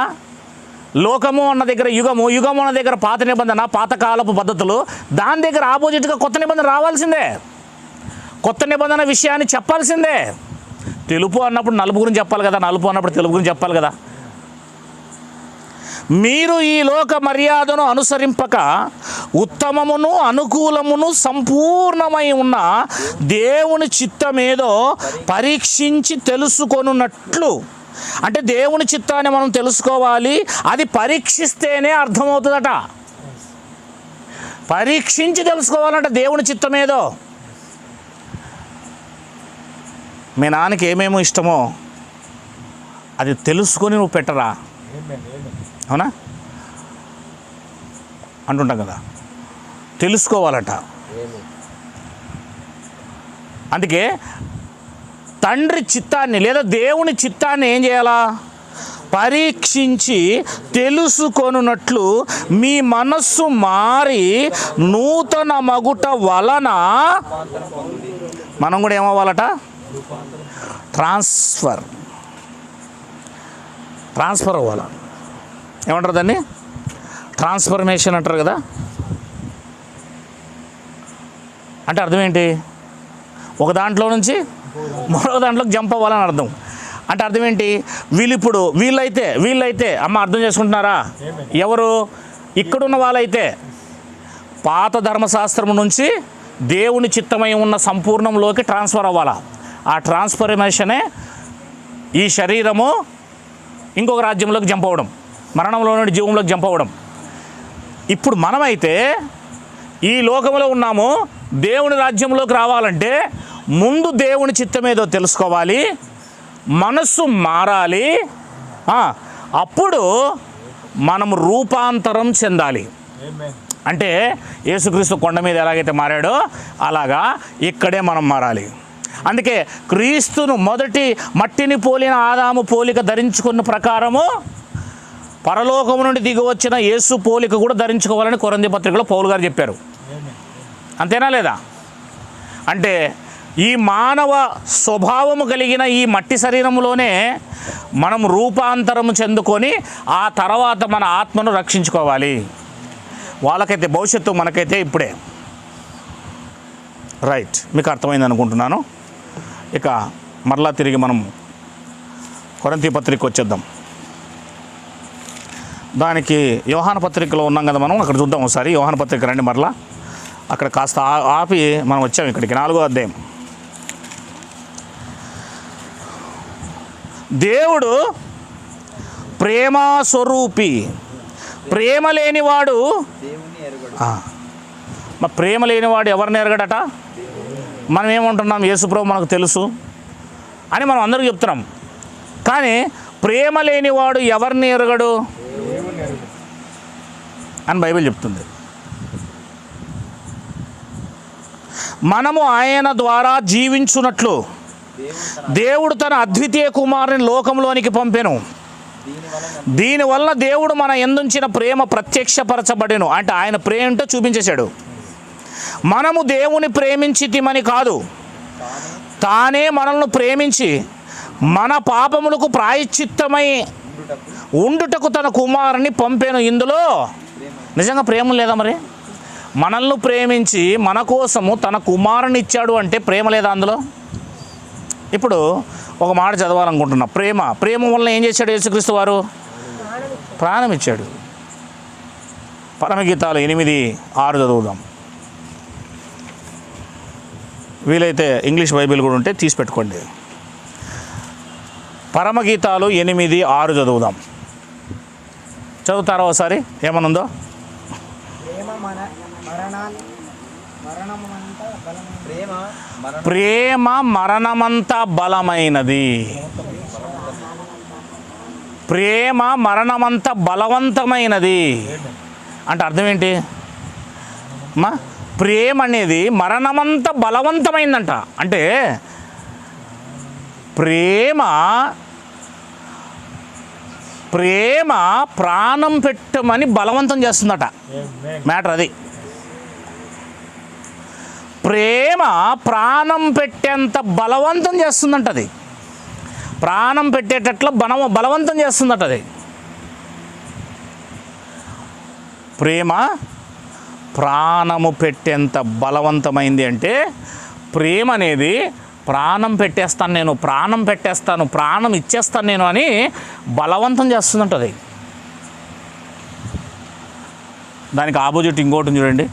Speaker 1: లోకము అన్న దగ్గర యుగము, యుగము అన్న దగ్గర పాత నిబంధన, పాతకాలపు పద్ధతులు, దాని దగ్గర ఆపోజిట్గా కొత్త నిబంధన రావాల్సిందే. కొత్త నిబంధన విషయాన్ని చెప్పాల్సిందే. తెలుపు అన్నప్పుడు నలుపు గురించి చెప్పాలి కదా, నలుపు అన్నప్పుడు తెలుపు గురించి చెప్పాలి కదా. మీరు ఈ లోక మర్యాదను అనుసరింపక ఉత్తమమును, అనుకూలమును, సంపూర్ణమై ఉన్న దేవుని చిత్తమేదో పరీక్షించి తెలుసుకొనున్నట్లు. అంటే దేవుని చిత్తాన్ని మనం తెలుసుకోవాలి. అది పరీక్షిస్తేనే అర్థమవుతుందట. పరీక్షించి తెలుసుకోవాలంటే దేవుని చిత్తమేదో. మీ నాన్నకి ఏమేమో ఇష్టమో అది తెలుసుకొని నువ్వు పెట్టరా, అవునా అంటుంటాం కదా. తెలుసుకోవాలట. అందుకే తండ్రి చిత్తాన్ని లేదా దేవుని చిత్తాన్ని ఏం చేయాలా? పరీక్షించి తెలుసుకొనున్నట్లు మీ మనస్సు మారి నూతన మగుట వలన మనం కూడా ఏమవ్వాలట? ట్రాన్స్ఫర్ అవ్వాలి. ఏమంటారు దాన్ని? ట్రాన్స్ఫర్మేషన్ అంటారు కదా. అంటే అర్థం ఏంటి? ఒక దాంట్లో నుంచి మరో దాంట్లోకి జంప్ అవ్వాలని అర్థం. అంటే అర్థం ఏంటి? వీళ్ళైతే అమ్మ అర్థం చేసుకుంటున్నారా? ఎవరు? ఇక్కడున్న వాళ్ళైతే పాత ధర్మశాస్త్రం నుంచి దేవుని చిత్తమై ఉన్న సంపూర్ణంలోకి ట్రాన్స్ఫర్ అవ్వాలా. ఆ ట్రాన్స్ఫర్మేషనే ఈ శరీరము ఇంకొక రాజ్యంలోకి జంప్ అవ్వడం, మరణంలో నుండి జీవంలోకి జంప్ అవ్వడం. ఇప్పుడు మనమైతే ఈ లోకంలో ఉన్నాము. దేవుని రాజ్యంలోకి రావాలంటే ముందు దేవుని చిత్తం ఏదో తెలుసుకోవాలి, మనస్సు మారాలి, అప్పుడు మనం రూపాంతరం చెందాలి. అంటే యేసుక్రీస్తు కొండ మీద ఎలాగైతే మారాడో అలాగా ఇక్కడే మనం మారాలి. అందుకే క్రీస్తును మొదటి మట్టిని పోలిన ఆదాము పోలిక ధరించుకున్న ప్రకారము పరలోకము నుండి దిగి వచ్చిన యేసు పోలిక కూడా ధరించుకోవాలని కొరింథీ పత్రికలో పౌలు గారు చెప్పారు. అంతేనా లేదా? అంటే ఈ మానవ స్వభావము కలిగిన ఈ మట్టి శరీరంలోనే మనం రూపాంతరము చెందుకొని ఆ తర్వాత మన ఆత్మను రక్షించుకోవాలి. వాళ్ళకైతే భవిష్యత్తు, మనకైతే ఇప్పుడే. రైట్, మీకు అర్థమైంది అనుకుంటున్నాను. ఇక మరలా తిరిగి మనం కొరింథీ పత్రిక వచ్చేద్దాం. దానికి యోహాను పత్రికలో ఉన్నాం కదా, మనం అక్కడ చూద్దాం ఒకసారి. యోహాను పత్రిక రండి, మరలా అక్కడ కాస్త ఆపి మనం వచ్చాం ఇక్కడికి. 4వ అధ్యాయం. దేవుడు ప్రేమ స్వరూపి, ప్రేమ లేనివాడు ప్రేమ లేనివాడు ఎవరిని ఎరగడట? మనం ఏమంటున్నాం? యేసుప్రభు మనకు తెలుసు అని మనం అందరికీ చెప్తున్నాం. కానీ ప్రేమ లేనివాడు ఎవరిని ఎరగడు అని బైబిల్ చెప్తుంది. మనము ఆయన ద్వారా జీవించున్నట్లు దేవుడు తన అద్వితీయ కుమారుని లోకంలోనికి పంపెను. దీనివల్ల దేవుడు మన యందుంచిన ప్రేమ ప్రత్యక్షపరచబడెను. అంటే ఆయన ప్రేమతో చూపించేశాడు. మనము దేవుని ప్రేమించితిమని కాదు, తానే మనల్ని ప్రేమించి మన పాపములకు ప్రాయశ్చిత్తమై ఉండుటకు తన కుమారుని పంపెను. ఇందులో నిజంగా ప్రేమ లేదా? మరి మనల్ని ప్రేమించి మన కోసము తన కుమారుని ఇచ్చాడు అంటే ప్రేమ లేదా అందులో? ఇప్పుడు ఒక మాట చదవాలనుకుంటున్నా. ప్రేమ వల్ల ఏం చేశాడు యేసుక్రీస్తు వారు? ప్రాణం ఇచ్చాడు. పరమగీతాలు 8:6 చదువుదాం. వీలైతే ఇంగ్లీష్ బైబిల్ కూడా ఉంటే తీసి పెట్టుకోండి. పరమగీతాలు 8:6 చదువుదాం. చదువుతారా ఒకసారి? ఏమనుందో? ప్రేమ మరణమంత బలమైనది, ప్రేమ మరణమంత బలవంతమైనది. అంటే అర్థం ఏంటి అమ్మా? ప్రేమ అనేది మరణమంత బలవంతమైందంట. అంటే ప్రేమ ప్రాణం పెట్టమని బలవంతం చేస్తుందట. మ్యాటర్ అది. ప్రేమ ప్రాణం పెట్టేంత బలవంతం చేస్తుందంట. అది ప్రాణం పెట్టేటట్లు బలవంతం చేస్తుందట. అది ప్రేమ ప్రాణము పెట్టేంత బలవంతమైంది. అంటే ప్రేమ అనేది ప్రాణం పెట్టేస్తాను నేను, ప్రాణం పెట్టేస్తాను, ప్రాణం ఇచ్చేస్తాను నేను అని బలవంతం చేస్తుందంటది. దానికి ఆపోజిట్ ఇంకోటి చూడండి.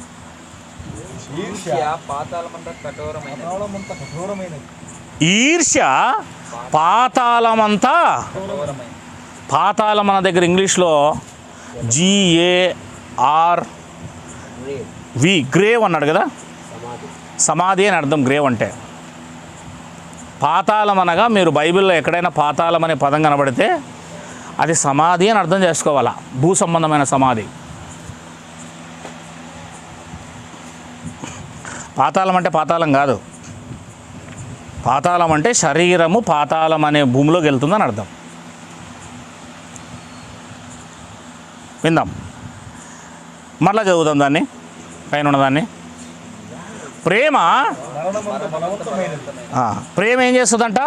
Speaker 1: ఈర్ష్య పాతాళమంతా. పాతాళం మన దగ్గర ఇంగ్లీష్లో GARV, గ్రేవ్ అన్నాడు కదా. సమాధి అని అర్థం గ్రేవ్ అంటే. పాతాళం అనగా మీరు బైబిల్లో ఎక్కడైనా పాతాళం అనే పదం కనబడితే అది సమాధి అని అర్థం చేసుకోవాలా. భూ సంబంధమైన సమాధి. పాతాళం అంటే పాతాళం కాదు. పాతాళం అంటే శరీరము పాతాళం అనే భూమిలోకి వెళ్తుందని అర్థం. విందాం, మరలా చదువుదాం దాన్ని, పైన ఉన్నదాన్ని. ప్రేమ ప్రేమ ఏం చేస్తుందంట?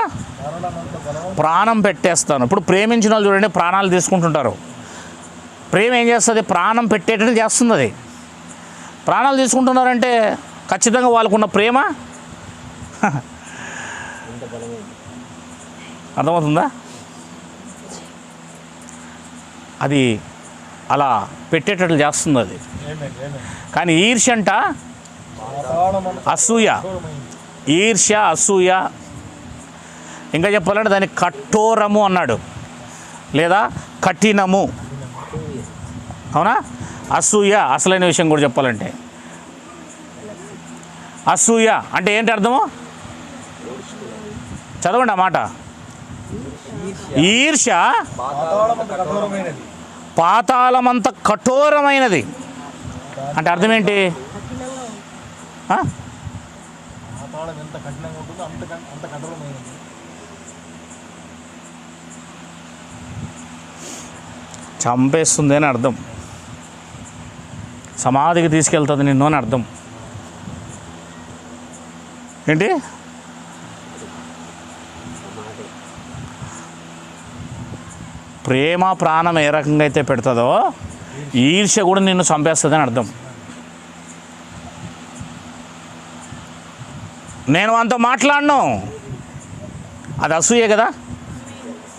Speaker 1: ప్రాణం పెట్టేస్తాను. ఇప్పుడు ప్రేమించిన వాళ్ళు చూడండి, ప్రాణాలు తీసుకుంటుంటారు. ప్రేమ ఏం చేస్తుంది? ప్రాణం పెట్టేటట్టు చేస్తుంది. అది ప్రాణాలు తీసుకుంటున్నారంటే ఖచ్చితంగా వాళ్ళకున్న ప్రేమ అర్థమవుతుందా? అది అలా పెట్టేటట్లు చేస్తుంది అది. కానీ ఈర్ష్య అంట, అసూయ, ఈర్ష్య, అసూయ, ఇంకా చెప్పాలంటే దాన్ని కఠోరము అన్నాడు, లేదా కఠినము. అవునా? అసూయ అసలైన విషయం కూడా చెప్పాలంటే, అసూయ అంటే ఏంటి అర్థము? చదవండి ఆ మాట. ఈర్ష్య పాతాళమంత కఠోరమైనది అంటే అర్థం ఏంటి? చంపేస్తుంది అని అర్థం, సమాధికి తీసుకెళ్తుంది నిన్ను అని అర్థం. ఏంటి? ప్రేమ ప్రాణం ఏ రకంగా అయితే పెడుతుందో ఈర్ష్య కూడా నిన్ను చంపేస్తుంది అని అర్థం. నేను అంత మాట్లాడను, అది అసూయే కదా.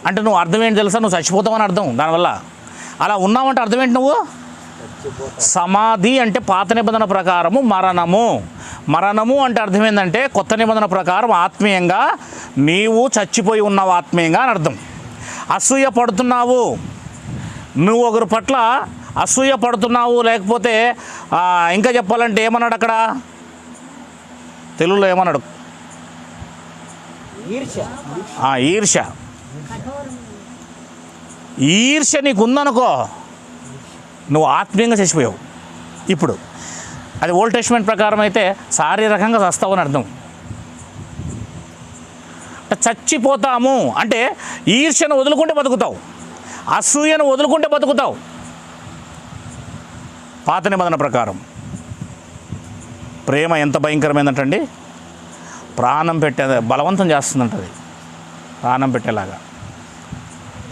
Speaker 1: అంటే నువ్వు అర్థం ఏంటి తెలుసా? నువ్వు చచ్చిపోతావని అర్థం. దానివల్ల అలా ఉన్నావంటే అర్థం ఏంటి? నువ్వు సమాధి అంటే పాత నిబంధన ప్రకారము మరణము. మరణము అంటే అర్థం ఏంటంటే కొత్త నిబంధన ప్రకారం ఆత్మీయంగా నీవు చచ్చిపోయి ఉన్నావు, ఆత్మీయంగా అని అర్థం. అసూయ పడుతున్నావు, నువ్వు ఒకరి పట్ల అసూయ పడుతున్నావు, లేకపోతే ఇంకా చెప్పాలంటే ఏమన్నాడు అక్కడ తెలుగులో? ఏమన్నాడు? ఈర్ష్య. ఈర్ష్య నీకు ఉందనుకో, నువ్వు ఆత్మీయంగా చచ్చిపోయావు. ఇప్పుడు అది ఓల్డ్ టెస్ట్మెంట్ ప్రకారం అయితే శారీరకంగా చస్తావు అని అర్థం. చచ్చిపోతాము అంటే ఈర్ష్యను వదులుకుంటే బతుకుతావు, అసూయను వదులుకుంటే బతుకుతావు. పాత నిబంధన ప్రకారం ప్రేమ ఎంత భయంకరమైందంటండి, ప్రాణం పెట్టే బలవంతం చేస్తుందంటది, ప్రాణం పెట్టేలాగా.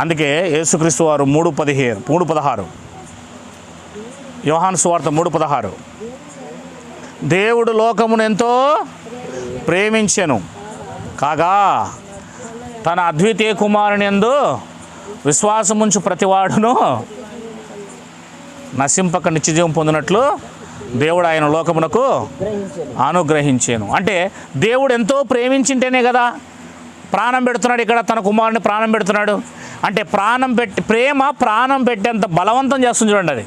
Speaker 1: అందుకే యేసుక్రీస్తు వారు 3:16 యోహాను సువార్త 3:16 దేవుడు లోకమును ఎంతో ప్రేమించెను కాగా తన అద్వితీయ కుమారుని యందు విశ్వాసముంచు ప్రతివాడును నశింపక నిత్యజీవం పొందినట్లు దేవుడు ఆయన లోకమునకు అనుగ్రహించాను. అంటే దేవుడు ఎంతో ప్రేమించింటేనే కదా ప్రాణం పెడుతున్నాడు. ఇక్కడ తన కుమారుని ప్రాణం పెడుతున్నాడు అంటే ప్రేమ ప్రాణం పెట్టేంత బలవంతం చేస్తుంది చూడండి. అది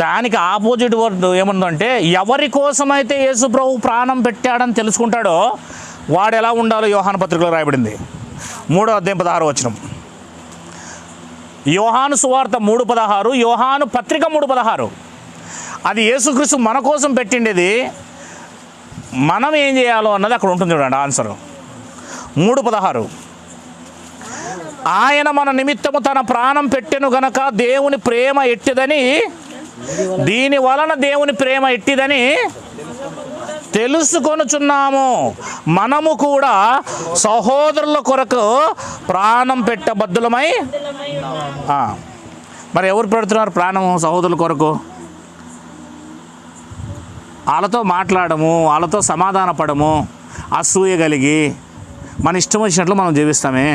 Speaker 1: దానికి ఆపోజిట్ వర్డ్ ఏముందంటే ఎవరి కోసమైతే యేసు ప్రభు ప్రాణం పెట్టాడని తెలుసుకుంటాడో వాడు ఎలా ఉండాలో యోహాను పత్రికలో రాయబడింది. 3వ అధ్యాయం 16వ వచనం. యోహాను సువార్త 3:16, యోహాను పత్రిక 3:16. అది యేసుక్రీస్తు మన కోసం పెట్టిండేది, మనం ఏం చేయాలో అన్నది అక్కడ ఉంటుంది చూడండి ఆన్సర్. 3:16 ఆయన మన నిమిత్తము తన ప్రాణం పెట్టెను గనక దేవుని ప్రేమ ఎట్టిదని, దీని వలన దేవుని ప్రేమ ఎట్టిదని తెలుసుకొనుచున్నాము. మనము కూడా సహోదరుల కొరకు ప్రాణం పెట్టబద్దులమై. మరి ఎవరు పెడుతున్నారు ప్రాణము సహోదరుల కొరకు? వాళ్ళతో మాట్లాడము, వాళ్ళతో సమాధాన పడము, అసూయ కలిగి మన ఇష్టం వచ్చినట్లు మనం జీవిస్తామే.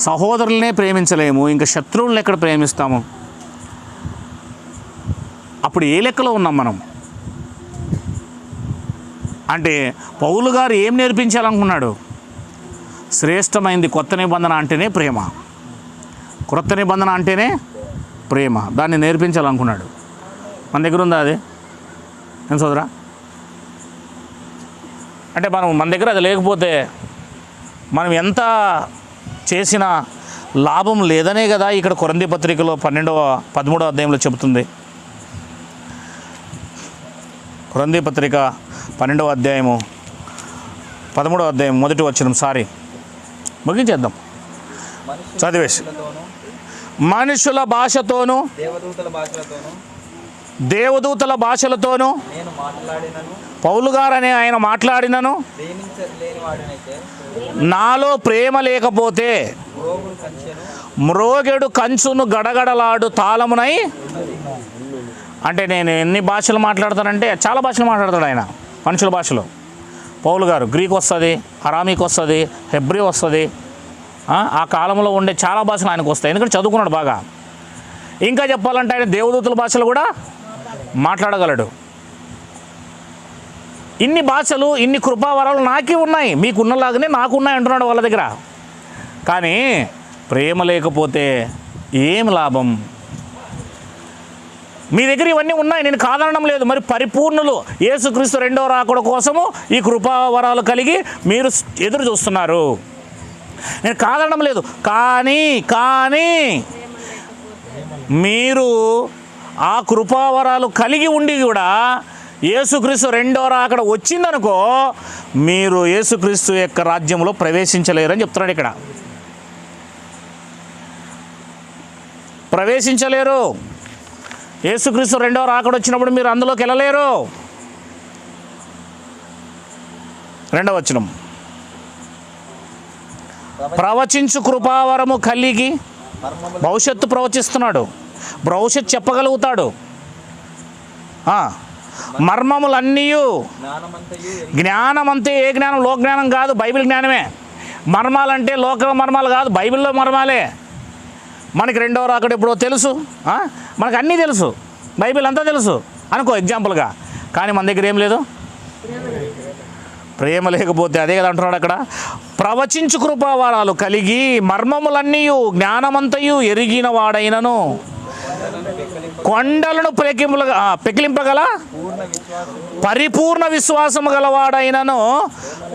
Speaker 1: సహోదరులనే ప్రేమించలేము, ఇంకా శత్రువులను ఎక్కడ ప్రేమిస్తాము? అప్పుడు ఏ లెక్కలో ఉన్నాం మనం? అంటే పౌలు గారు ఏం నేర్పించాలనుకున్నాడు? శ్రేష్టమైంది కొత్త నిబంధన అంటేనే ప్రేమ, క్రొత్త నిబంధన అంటేనే ప్రేమ, దాన్ని నేర్పించాలనుకున్నాడు. మన దగ్గర ఉందా అది? ఏం సోదరా? అంటే మన దగ్గర అది లేకపోతే మనం ఎంత చేసినా లాభం లేదనే కదా ఇక్కడ కొరింథీ పత్రికలో 13వ అధ్యాయంలో చెబుతుంది. కొరింథీ పత్రిక 12వ అధ్యాయము 13వ అధ్యాయం 1వ వచనం. ముగించేద్దాం. చదివేసి మనుషుల భాషతోనూ దేవదూతల భాషలతోనూ పౌలు గారనే ఆయన మాట్లాడినను నాలో ప్రేమ లేకపోతే మ్రోగెడు కంచును గడగడలాడు తాళమునై. అంటే నేను ఎన్ని భాషలు మాట్లాడతానంటే చాలా భాషలు మాట్లాడతాడు ఆయన. మనుషుల భాషలో పౌలు గారు గ్రీక్ వస్తుంది, అరామిక్ వస్తుంది, హెబ్రీ వస్తుంది. ఆ కాలంలో ఉండే చాలా భాషలు ఆయనకు వస్తాయి, ఎందుకంటే చదువుకున్నాడు బాగా. ఇంకా చెప్పాలంటే ఆయన దేవదూతల భాషలు కూడా మాట్లాడగలడు. ఇన్ని భాషలు, ఇన్ని కృపావరాలు నాకే ఉన్నాయి, మీకున్నలాగానే నాకు ఉన్నాయి అంటున్నాడు వాళ్ళ దగ్గర. కానీ ప్రేమ లేకపోతే ఏం లాభం? మీ దగ్గర ఇవన్నీ ఉన్నాయి, నేను కాదనడం లేదు. మరి పరిపూర్ణులు యేసుక్రీస్తు రెండవ రాకడ కోసము ఈ కృపావరాలు కలిగి మీరు ఎదురు చూస్తున్నారు, నేను కాదనడం లేదు. కానీ మీరు ఆ కృపావరాలు కలిగి ఉండి కూడా యేసుక్రీస్తు రెండవ రాకడ వచ్చిందనుకో, మీరు యేసుక్రీస్తు యొక్క రాజ్యంలో ప్రవేశించలేరని చెప్తున్నాడు ఇక్కడ. ప్రవేశించలేరు. యేసుక్రీస్తు రెండవ రాకడ వచ్చినప్పుడు మీరు అందులోకి వెళ్ళలేరు. రెండవ వచనం, ప్రవచించు కృపావరము కలిగి, భవిష్యత్తు ప్రవచిస్తున్నాడు, భవిష్యత్తు చెప్పగలుగుతాడు. మర్మములన్నీ, జ్ఞానమంతే. ఏ జ్ఞానం? లోక జ్ఞానం కాదు, బైబిల్ జ్ఞానమే. మర్మాలంటే లోక మర్మాలు కాదు, బైబిల్లో మర్మాలే. మనకి రెండవ రాకడ ఎప్పుడో తెలుసు, మనకు అన్నీ తెలుసు, బైబిల్ అంతా తెలుసు అనుకో ఎగ్జాంపుల్గా. కానీ మన దగ్గర ఏం లేదు, ప్రేమ లేకపోతే. అదే కదా అంటున్నాడు అక్కడ, ప్రవచించు కృపావరాలు కలిగి మర్మములన్నీ జ్ఞానమంతయు ఎరిగిన వాడైనను కొండలను పెకిలింపగల పరిపూర్ణ విశ్వాసము గలవాడైనను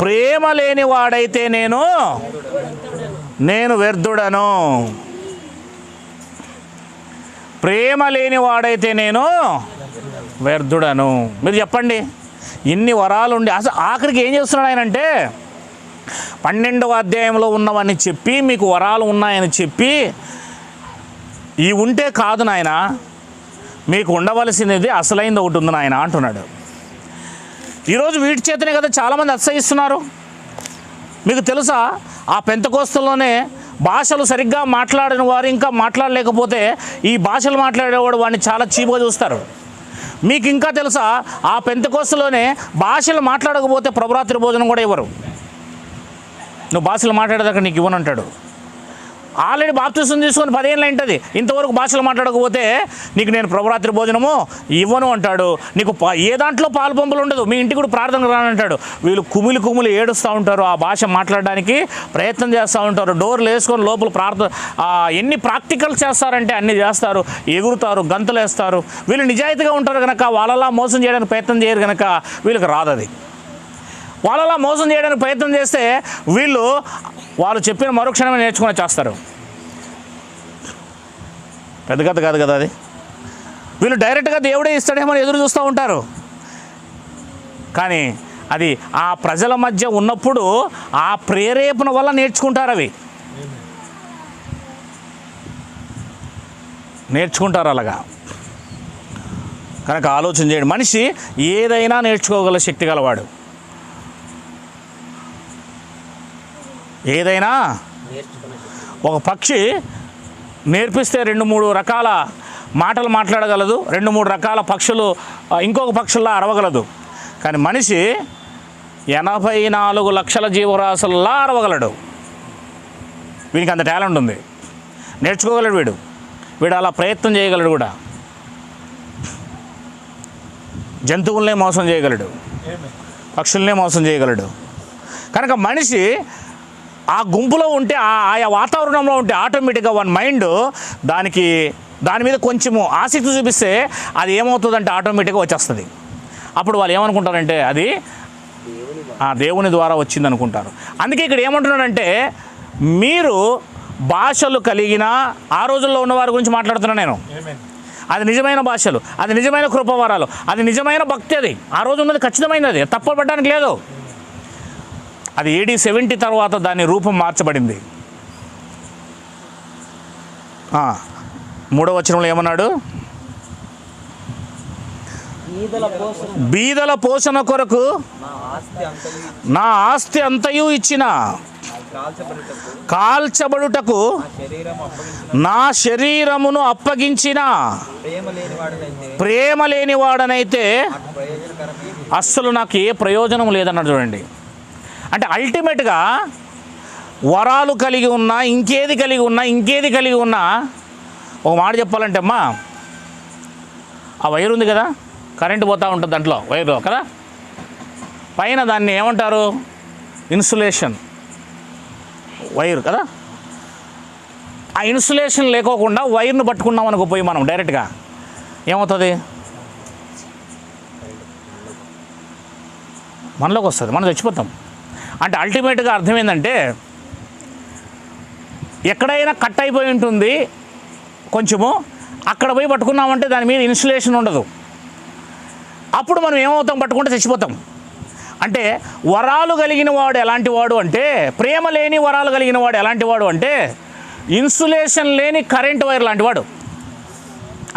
Speaker 1: ప్రేమ లేని వాడైతే నేను వ్యర్థుడను. ప్రేమ లేని వాడైతే నేను వ్యర్థుడను. మీరు చెప్పండి, ఇన్ని వరాలు ఉండి అసలు ఆఖరికి ఏం చేస్తున్నాడు ఆయన అంటే, 12వ అధ్యాయంలో ఉన్నవన్నీ చెప్పి మీకు వరాలు ఉన్నాయని చెప్పి, ఈ ఉంటే కాదు నాయన, మీకు ఉండవలసినది అసలైంది ఒకటి ఉంది నాయన అంటున్నాడు. ఈరోజు వీటి చేతనే కదా చాలామంది అతిశయిస్తున్నారు. మీకు తెలుసా, ఆ పెంతెకోస్తులోనే భాషలు సరిగ్గా మాట్లాడిన వారు ఇంకా మాట్లాడలేకపోతే ఈ భాషలు మాట్లాడేవాడు వాడిని చాలా చీపుగా చూస్తారు. మీకు ఇంకా తెలుసా, ఆ పెంతెకోస్తులోనే భాషలు మాట్లాడకపోతే ప్రభురాత్రి భోజనం కూడా ఇవ్వరు. నువ్వు భాషలు మాట్లాడేదాకా నీకు ఇవ్వనంటాడు. ఆల్రెడీ బాప్తిసం తీసుకొని 10 ఏళ్ళు ఉంటుంది, ఇంతవరకు భాషలు మాట్లాడకపోతే నీకు నేను ప్రభురాత్రి భోజనము ఇవ్వను అంటాడు. నీకు ఏ దాంట్లో పాలు పంపులు ఉండదు, మీ ఇంటికి కూడా ప్రార్థన రానంటాడు. వీళ్ళు కుమిలి ఏడుస్తూ ఉంటారు, ఆ భాష మాట్లాడడానికి ప్రయత్నం చేస్తూ ఉంటారు. డోర్లు వేసుకొని లోపల ఎన్ని ప్రాక్టికల్స్ చేస్తారంటే అన్ని చేస్తారు, ఎగురుతారు, గంతులు వేస్తారు. వీళ్ళు నిజాయితీగా ఉంటారు కనుక, వాళ్ళలా మోసం చేయడానికి ప్రయత్నం చేయరు కనుక వీళ్ళకి రాదది. వాళ్ళలా మోసం చేయడానికి ప్రయత్నం చేస్తే వాళ్ళు చెప్పిన మరుక్షణమే నేర్చుకుని చేస్తారు. పెద్ద కథ కాదు కదా అది. వీళ్ళు డైరెక్ట్గా దేవుడే ఇస్తాడేమో ఎదురు చూస్తూ ఉంటారు. కానీ అది ఆ ప్రజల మధ్య ఉన్నప్పుడు ఆ ప్రేరేపణ వల్ల నేర్చుకుంటారు, అవి నేర్చుకుంటారు అలాగా. కనుక ఆలోచన చేయండి, మనిషి ఏదైనా నేర్చుకోగల శక్తి గలవాడు. ఏదైనా ఒక పక్షి నేర్పిస్తే 2-3 రకాల మాటలు మాట్లాడగలదు, 2-3 రకాల పక్షులు ఇంకొక పక్షుల్లా అరవగలదు. కానీ మనిషి 84 లక్షల జీవరాశుల్లా అరవగలడు. వీనికి అంత టాలెంట్ ఉంది, నేర్చుకోగలడు వీడు అలా ప్రయత్నం చేయగలడు కూడా. జంతువులనే మోసం చేయగలడు, పక్షుల్నే మోసం చేయగలడు. కనుక మనిషి ఆ గుంపులో ఉంటే, ఆయా వాతావరణంలో ఉంటే ఆటోమేటిక్గా వన్ మైండ్ దాని మీద కొంచెము ఆసక్తి చూపిస్తే అది ఏమవుతుందంటే ఆటోమేటిక్గా వచ్చేస్తుంది. అప్పుడు వాళ్ళు ఏమనుకుంటారంటే అది దేవుని ద్వారా వచ్చింది అనుకుంటారు. అందుకే ఇక్కడ ఏమంటున్నాడంటే, మీరు భాషలు కలిగిన ఆ రోజుల్లో ఉన్న వారి గురించి మాట్లాడుతున్నాను నేను. అది నిజమైన భాషలు, అది నిజమైన కృపవరాలు, అది నిజమైన భక్తి. అది ఆ రోజు ఉన్నది ఖచ్చితమైనది, అది తప్పబడ్డానికి లేదు. అది AD 70 తర్వాత దాని రూపం మార్చబడింది. 3వ వచనంలో ఏమన్నాడు? బీదల పోషణ కొరకు నా ఆస్తి అంతయు ఇచ్చిన కాల్చబడుటకు నా శరీరమును అప్పగించిన ప్రేమ లేని వాడనైతే అస్సలు నాకు ఏ ప్రయోజనం లేదన్నాడు. చూడండి, అంటే అల్టిమేట్గా వరాలు కలిగి ఉన్నా, ఇంకేది కలిగి ఉన్నా ఒక మాట చెప్పాలంటే అమ్మా, ఆ వైర్ ఉంది కదా, కరెంటు పోతూ ఉంటుంది దాంట్లో వైర్లో కదా, పైన దాన్ని ఏమంటారు? ఇన్సులేషన్ వైర్ కదా. ఆ ఇన్సులేషన్ లేకోకుండా వైర్ను పట్టుకున్నాం అనుకో పోయి మనం డైరెక్ట్గా, ఏమవుతుంది? మనలోకి వస్తుంది, మనం చచ్చిపోతాం. అంటే అల్టిమేట్గా అర్థం ఏంటంటే, ఎక్కడైనా కట్ అయిపోయి ఉంటుంది కొంచెము, అక్కడ పోయి పట్టుకున్నామంటే దాని మీద ఇన్సులేషన్ ఉండదు. అప్పుడు మనం ఏమవుతాం? పట్టుకుంటే చచ్చిపోతాం. అంటే వరాలు కలిగిన వాడు ఎలాంటి వాడు అంటే, ప్రేమ లేని వరాలు కలిగిన వాడు ఎలాంటి వాడు అంటే, ఇన్సులేషన్ లేని కరెంట్ వైర్ లాంటి వాడు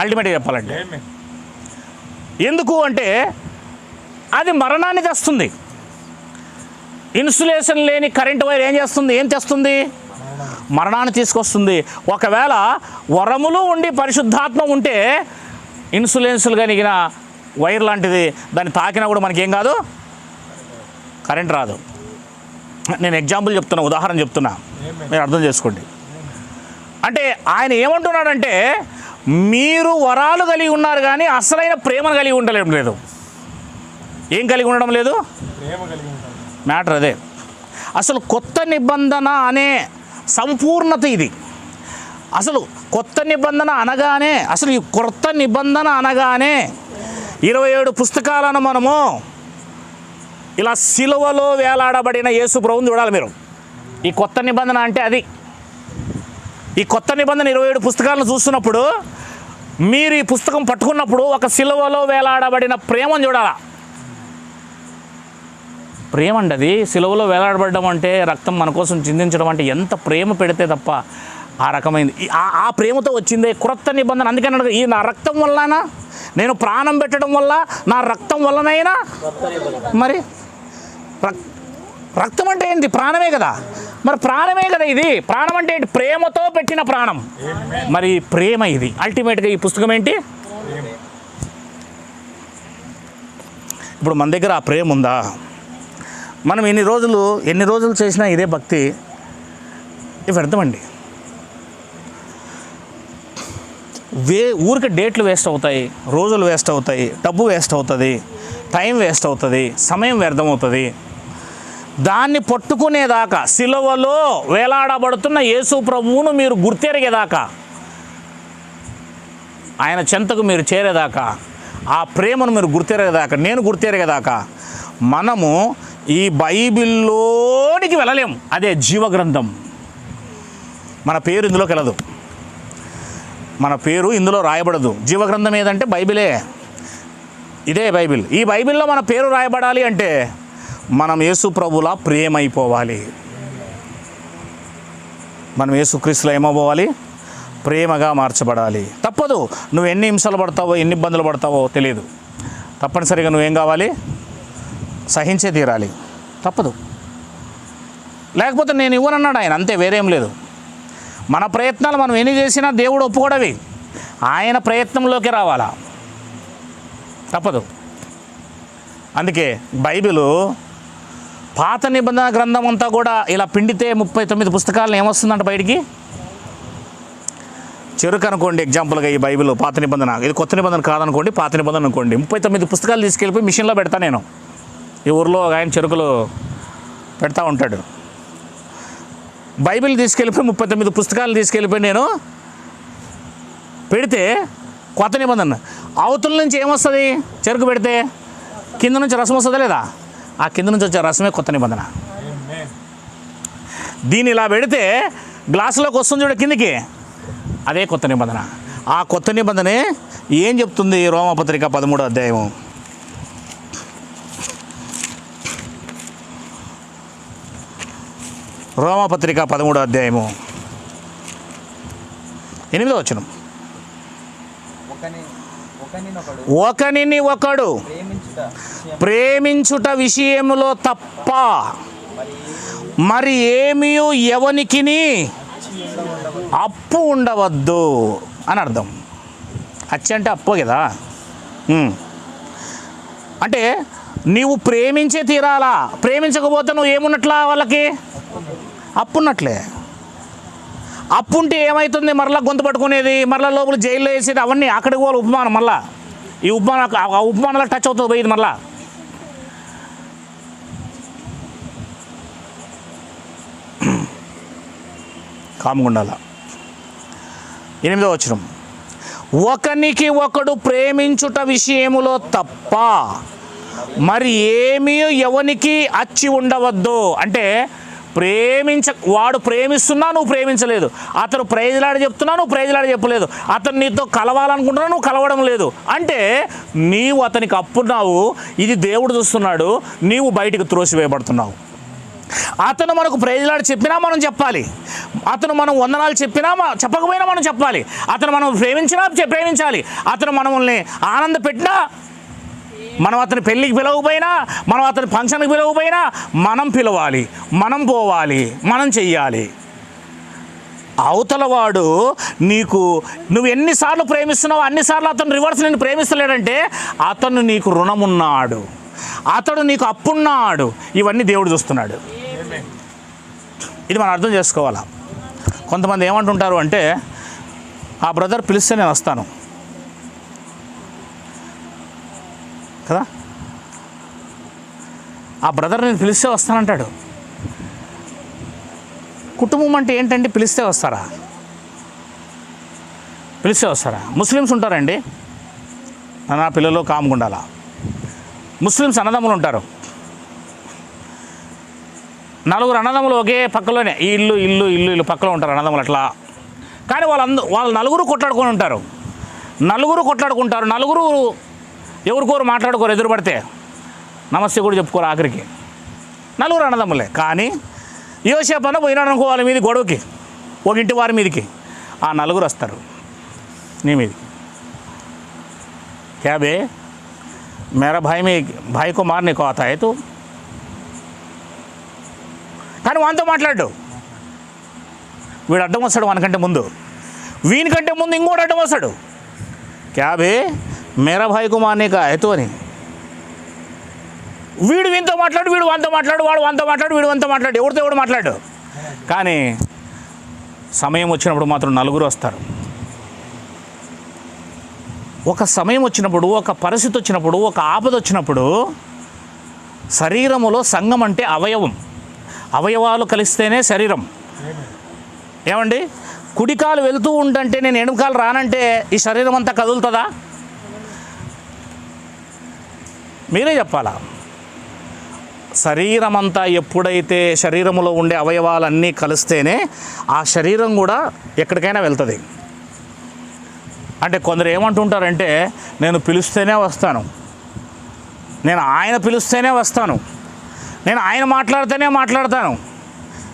Speaker 1: అల్టిమేట్గా చెప్పాలంటే. ఎందుకు అంటే అది మరణాన్ని తెస్తుంది. ఇన్సులేషన్ లేని కరెంట్ వైర్ ఏం తెస్తుంది? మరణాన్ని తీసుకొస్తుంది. ఒకవేళ వరములు ఉండి పరిశుద్ధాత్మ ఉంటే ఇన్సులేషన్లు కలిగిన వైర్ లాంటిది, దాన్ని తాకినా కూడా మనకేం కాదు, కరెంట్ రాదు. నేను ఎగ్జాంపుల్ చెప్తున్నా, ఉదాహరణ చెప్తున్నా, మీరు అర్థం చేసుకోండి. అంటే ఆయన ఏమంటున్నాడంటే, మీరు వరాలు కలిగి ఉన్నారు కానీ అసలైన ప్రేమను కలిగి ఉండలేం లేదు. ఏం కలిగి ఉండడం లేదు? మ్యాటర్ అదే. అసలు కొత్త నిబంధన అనే సంపూర్ణత ఇది. అసలు కొత్త నిబంధన అనగానే, అసలు ఈ కొత్త నిబంధన అనగానే 27 పుస్తకాలను మనము ఇలా సిలువలో వేలాడబడిన యేసు ప్రభువుని చూడాలి మీరు. ఈ కొత్త నిబంధన అంటే అది. ఈ కొత్త నిబంధన 27 పుస్తకాలను చూస్తున్నప్పుడు, మీరు ఈ పుస్తకం పట్టుకున్నప్పుడు ఒక సిలువలో వేలాడబడిన ప్రేమను చూడాలా. ప్రేమ అండి అది. సిలువలో వేలాడబడడం అంటే, రక్తం మన కోసం చిందించడం అంటే ఎంత ప్రేమ పెడితే తప్ప ఆ రకమైంది. ఆ ప్రేమతో వచ్చిందే క్రొత్త నిబంధన. అందుకని ఈ నా రక్తం వల్లనా, నేను ప్రాణం పెట్టడం వల్ల, నా రక్తం వల్లనైనా. మరి రక్తం అంటే ఏంటి? ప్రాణమే కదా. మరి ప్రాణమే కదా ఇది. ప్రాణం అంటే ఏంటి? ప్రేమతో పెట్టిన ప్రాణం. మరి ప్రేమ ఇది. అల్టిమేట్గా ఈ పుస్తకం ఏంటి? ఇప్పుడు మన దగ్గర ఆ ప్రేమ ఉందా? మనం ఎన్ని రోజులు చేసినా ఇదే భక్తి వ్యర్థమండి. ఊరికి డేట్లు వేస్ట్ అవుతాయి, రోజులు వేస్ట్ అవుతాయి, డబ్బు వేస్ట్ అవుతుంది, టైం వేస్ట్ అవుతుంది, సమయం వ్యర్థమవుతుంది. దాన్ని పట్టుకునేదాకా, సిలువలో వేలాడబడుతున్న యేసు ప్రభువును మీరు గుర్తెరిగేదాకా, ఆయన చెంతకు మీరు చేరేదాకా, ఆ ప్రేమను మీరు గుర్తెరిగేదాకా, నేను గుర్తెరిగేదాకా మనము ఈ బైబిల్లోనికి వెళ్ళలేం. అదే జీవగ్రంథం. మన పేరు ఇందులోకి వెళ్ళదు, మన పేరు ఇందులో రాయబడదు. జీవగ్రంథం ఏదంటే బైబిలే. ఇదే బైబిల్. ఈ బైబిల్లో మన పేరు రాయబడాలి అంటే మనం యేసు ప్రభులా ప్రేమ అయిపోవాలి. మనం యేసుక్రీస్తులో ఏమవ్వాలి? ప్రేమగా మార్చబడాలి. తప్పదు. నువ్వు ఎన్ని హింసలు పడతావో, ఎన్ని ఇబ్బందులు పడతావో తెలియదు. తప్పనిసరిగా నువ్వేం కావాలి? సహించే తీరాలి. తప్పదు. లేకపోతే నేను ఇవ్వనన్నాడు ఆయన, అంతే, వేరేం లేదు. మన ప్రయత్నాలు మనం ఎన్ని చేసినా దేవుడు ఒప్పుకోడవి. ఆయన ప్రయత్నంలోకి రావాలా. తప్పదు. అందుకే బైబిలు పాత నిబంధన గ్రంథం అంతా కూడా ఇలా పిండితే 39 పుస్తకాలను ఏమొస్తుందంట బయటికి? చెరుకు అనుకోండి ఎగ్జాంపుల్గా, ఈ బైబిల్ పాత నిబంధన, ఇది కొత్త నిబంధన కాదనుకోండి, పాత నిబంధన అనుకోండి. 39 పుస్తకాలు తీసుకెళ్ళిపోయి మిషన్లో పెడతా నేను. ఈ ఊరిలో ఆయన చెరుకులు పెడతా ఉంటాడు. బైబిల్ తీసుకెళ్ళిపోయి 39 పుస్తకాలు తీసుకెళ్ళిపోయి నేను పెడితే కొత్త నిబంధన, అవతల నుంచి ఏమొస్తుంది? చెరుకు పెడితే కింద నుంచి రసం వస్తుందా లేదా? ఆ కింద నుంచి వచ్చే రసమే కొత్త నిబంధన. దీన్ని ఇలా పెడితే గ్లాసులోకి వస్తుంది చూడ కిందికి, అదే కొత్త నిబంధన. ఆ కొత్త నిబంధనే ఏం చెప్తుంది? రోమపత్రిక 13వ అధ్యాయము. రోమపత్రిక 13వ అధ్యాయము 8వ వచనం. ఒకనిని ఒకడు ప్రేమించుట విషయములో తప్ప మరి ఏమీ ఎవనికిని అప్పు ఉండవద్దు అని అర్థం. అచ్చి అంటే అప్పు కదా. అంటే నీవు ప్రేమించే తీరాలా, ప్రేమించకపోతే నువ్వు ఏమున్నట్లా, వాళ్ళకి అప్పు ఉన్నట్లే. అప్పు ఉంటే ఏమవుతుంది, మరలా గొంతు పట్టుకునేది, మరలా లోపల జైల్లో వేసేది, అవన్నీ అక్కడికి పోవాలి ఉపమానం. మళ్ళా ఈ ఉపమానంలో టచ్ అవుతుంది పోయేది మళ్ళా. కామగుండాల. 8వ వచనం. ఒకనికి ఒకడు ప్రేమించుట విషయములో తప్ప మరి ఏమీ ఎవనికి అచ్చి ఉండవద్దు. అంటే వాడు ప్రేమిస్తున్నా నువ్వు ప్రేమించలేదు, అతను ప్రైజ్లాడి చెప్తున్నా నువ్వు ప్రైజ్లాడి చెప్పలేదు, అతను నీతో కలవాలనుకుంటున్నా నువ్వు కలవడం లేదు. అంటే నీవు అతనికి అప్పున్నావు, ఇది దేవుడు చూస్తున్నాడు, నీవు బయటికి త్రోసివేయబడుతున్నావు. అతను మనకు ప్రైజ్లాడి చెప్పినా మనం చెప్పాలి, అతను మనం వందనాలు చెప్పినా చెప్పకపోయినా మనం చెప్పాలి, అతను మనం ప్రేమించినా ప్రేమించాలి, అతను మనల్ని ఆనంద పెట్టినా, మనం అతని పెళ్ళికి పిలవకపోయినా, మనం అతని ఫంక్షన్కి పిలవకపోయినా మనం పిలవాలి, మనం పోవాలి, మనం చెయ్యాలి. అవతల వాడు నువ్వు ఎన్నిసార్లు ప్రేమిస్తున్నావు అన్నిసార్లు అతను రివర్స్ నిన్ను ప్రేమిస్తలేడంటే అతను నీకు రుణమున్నాడు, అతడు నీకు అప్పున్నాడు. ఇవన్నీ దేవుడు చూస్తున్నాడు. ఇది మనం అర్థం చేసుకోవాలా. కొంతమంది ఏమంటుంటారు అంటే, ఆ బ్రదర్ పిలిస్తే నేను వస్తాను కదా, ఆ బ్రదర్ నేను పిలిస్తే వస్తానంటాడు. కుటుంబం అంటే ఏంటండి? పిలిస్తే వస్తారా? ముస్లిమ్స్ ఉంటారండి, నా పిల్లలు కామగుండాల. ముస్లిమ్స్ అన్నదమ్ములు ఉంటారు, 4 అన్నదమ్ములు ఒకే పక్కలోనే, ఈ ఇల్లు పక్కలో ఉంటారు అన్నదమ్ములు అట్లా. కానీ వాళ్ళు నలుగురు కొట్లాడుకొని ఉంటారు, నలుగురు ఎవరికోరు మాట్లాడుకోరు, ఎదురుపడితే నమస్తే కూడా చెప్పుకోరు, ఆఖరికి 4 అన్నదమ్ములే. కానీ యోసేపు అన్న పోయినాడు అనుకో వాళ్ళ మీది గొడవకి, ఒక ఇంటి వారి మీదకి, ఆ 4 వస్తారు నీ మీదకి. క్యా బే మేరా భాయ్ కో మారనే కో ఆతా హై తు. కానీ వానితో మాట్లాడు, వీడు అడ్డం వస్తాడు వానికంటే ముందు, వీనికంటే ముందు ఇంకోటి అడ్డం వస్తాడు. క్యా బే మేరా భాయ్ కో మారనే కా హై తు అని. వీడు వీనితో మాట్లాడు, వీడు వానితో మాట్లాడు, వాడు వానితో మాట్లాడు, వీడు వానితో మాట్లాడు, ఎవరితో ఎవడు మాట్లాడు. కానీ సమయం వచ్చినప్పుడు మాత్రం 4 వస్తారు. ఒక సమయం వచ్చినప్పుడు, ఒక పరిస్థితి వచ్చినప్పుడు, ఒక ఆపద వచ్చినప్పుడు, శరీరములో సంఘం అంటే అవయవాలు కలిస్తేనే శరీరం. ఏమండి, కుడికాలు వెళుతూ ఉండంటే నేను ఎడమకాలు రానంటే ఈ శరీరం అంతా కదులుతుందా? మీరే చెప్పాలా. శరీరం అంతా ఎప్పుడైతే శరీరంలో ఉండే అవయవాలన్నీ కలిస్తేనే ఆ శరీరం కూడా ఎక్కడికైనా వెళ్తుంది. అంటే కొందరు ఏమంటుంటారంటే, నేను పిలిస్తేనే వస్తాను, నేను ఆయన పిలిస్తేనే వస్తాను, నేను ఆయన మాట్లాడితేనే మాట్లాడతాను.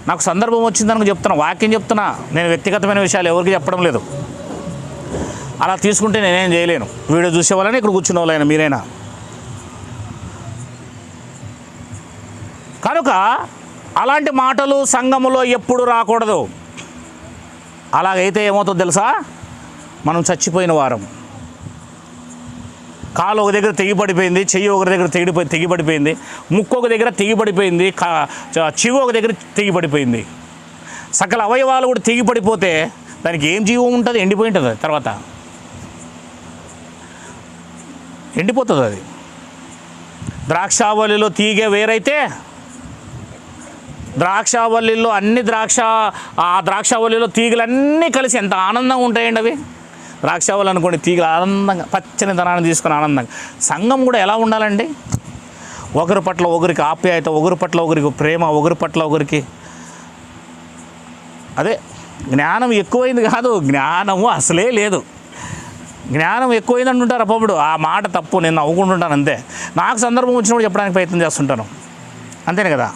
Speaker 1: నాకు సందర్భం వచ్చిందని చెప్తున్నా, వాక్యం చెప్తున్నా, నేను వ్యక్తిగతమైన విషయాలు ఎవరికి చెప్పడం లేదు. అలా తీసుకుంటే నేనేం చేయలేను. వీడియో చూసే వాళ్ళని ఇక్కడ కూర్చున్న వాళ్ళైనా మీరైనా. కనుక అలాంటి మాటలు సంఘములో ఎప్పుడు రాకూడదు. అలాగైతే ఏమవుతుందో తెలుసా? మనం చచ్చిపోయిన వారం. కాలు ఒక దగ్గర తెగిపడిపోయింది, చెయ్యి ఒక దగ్గర తెగిపడిపోయింది, ముక్కు ఒక దగ్గర తెగిపడిపోయింది, చెవి ఒక దగ్గర తెగిపడిపోయింది. సకల అవయవాలు కూడా తెగిపడిపోతే దానికి ఏం జీవం ఉంటుంది? ఎండిపోయి ఉంటుంది. తర్వాత ఎండిపోతుంది అది. ద్రాక్షావళిలో తీగ వేరైతే ద్రాక్షావళిలో ఆ ద్రాక్షావళిలో తీగలన్నీ కలిసి ఎంత ఆనందంగా ఉంటాయండి అవి. ద్రాక్షావళి అనుకోండి, తీగలు ఆనందంగా పచ్చని ధనాన్ని తీసుకుని ఆనందంగా. సంఘం కూడా ఎలా ఉండాలండి? ఒకరి పట్ల ఒకరికి ఆప్యాయత, ఒకరి పట్ల ఒకరికి ప్రేమ, ఒకరి పట్ల ఒకరికి అదే. జ్ఞానం ఎక్కువైంది కాదు, జ్ఞానము అసలే లేదు. జ్ఞానం ఎక్కువైంది అంటుంటారు అప్పుడు. ఆ మాట తప్పు, నేను నవ్వుకుంటుంటాను అంతే. నాకు సందర్భం వచ్చినప్పుడు చెప్పడానికి ప్రయత్నం చేస్తుంటాను, అంతేనే కదా.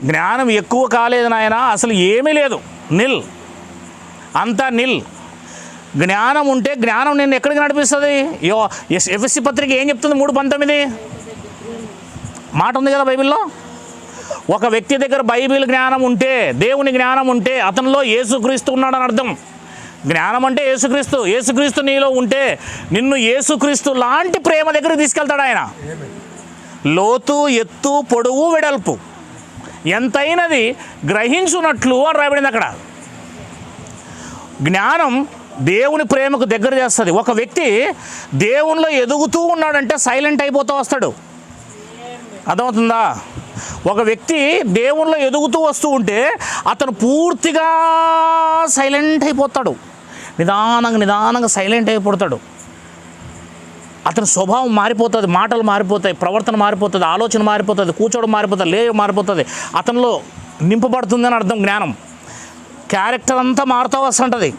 Speaker 1: జ్ఞానం ఎక్కువ కాలేదు నాయన, అసలు ఏమీ లేదు, నిల్. అంతా నిల్. జ్ఞానం ఉంటే జ్ఞానం నిన్ను ఎక్కడికి నడిపిస్తుంది? ఎఫ్ఎస్సి పత్రిక ఏం చెప్తుంది? 3:19 మాట ఉంది కదా బైబిల్లో. ఒక వ్యక్తి దగ్గర బైబిల్ జ్ఞానం ఉంటే, దేవుని జ్ఞానం ఉంటే అతనిలో యేసుక్రీస్తు ఉన్నాడని అర్థం. జ్ఞానం అంటే యేసుక్రీస్తు. యేసుక్రీస్తు నీలో ఉంటే నిన్ను యేసుక్రీస్తు లాంటి ప్రేమ దగ్గరికి తీసుకెళ్తాడు ఆయన. లోతు, ఎత్తు, పొడవు, వెడల్పు ఎంతైనది గ్రహించున్నట్లు అని రాయబడింది అక్కడ. జ్ఞానం దేవుని ప్రేమకు దగ్గర చేస్తుంది. ఒక వ్యక్తి దేవునిలో ఎదుగుతూ ఉన్నాడంటే సైలెంట్ అయిపోతూ వస్తాడు. అర్థమవుతుందా? ఒక వ్యక్తి దేవునిలో ఎదుగుతూ వస్తూ ఉంటే అతను పూర్తిగా సైలెంట్ అయిపోతాడు. నిదానంగా సైలెంట్ అయిపోతాడు. అతని స్వభావం మారిపోతుంది, మాటలు మారిపోతాయి, ప్రవర్తన మారిపోతుంది, ఆలోచన మారిపోతుంది, కూర్చోవడం మారిపోతుంది, లేవు మారిపోతుంది. అతనిలో నింపబడుతుందని అర్థం జ్ఞానం. క్యారెక్టర్ అంతా మారుతూ వస్తుంటుంది.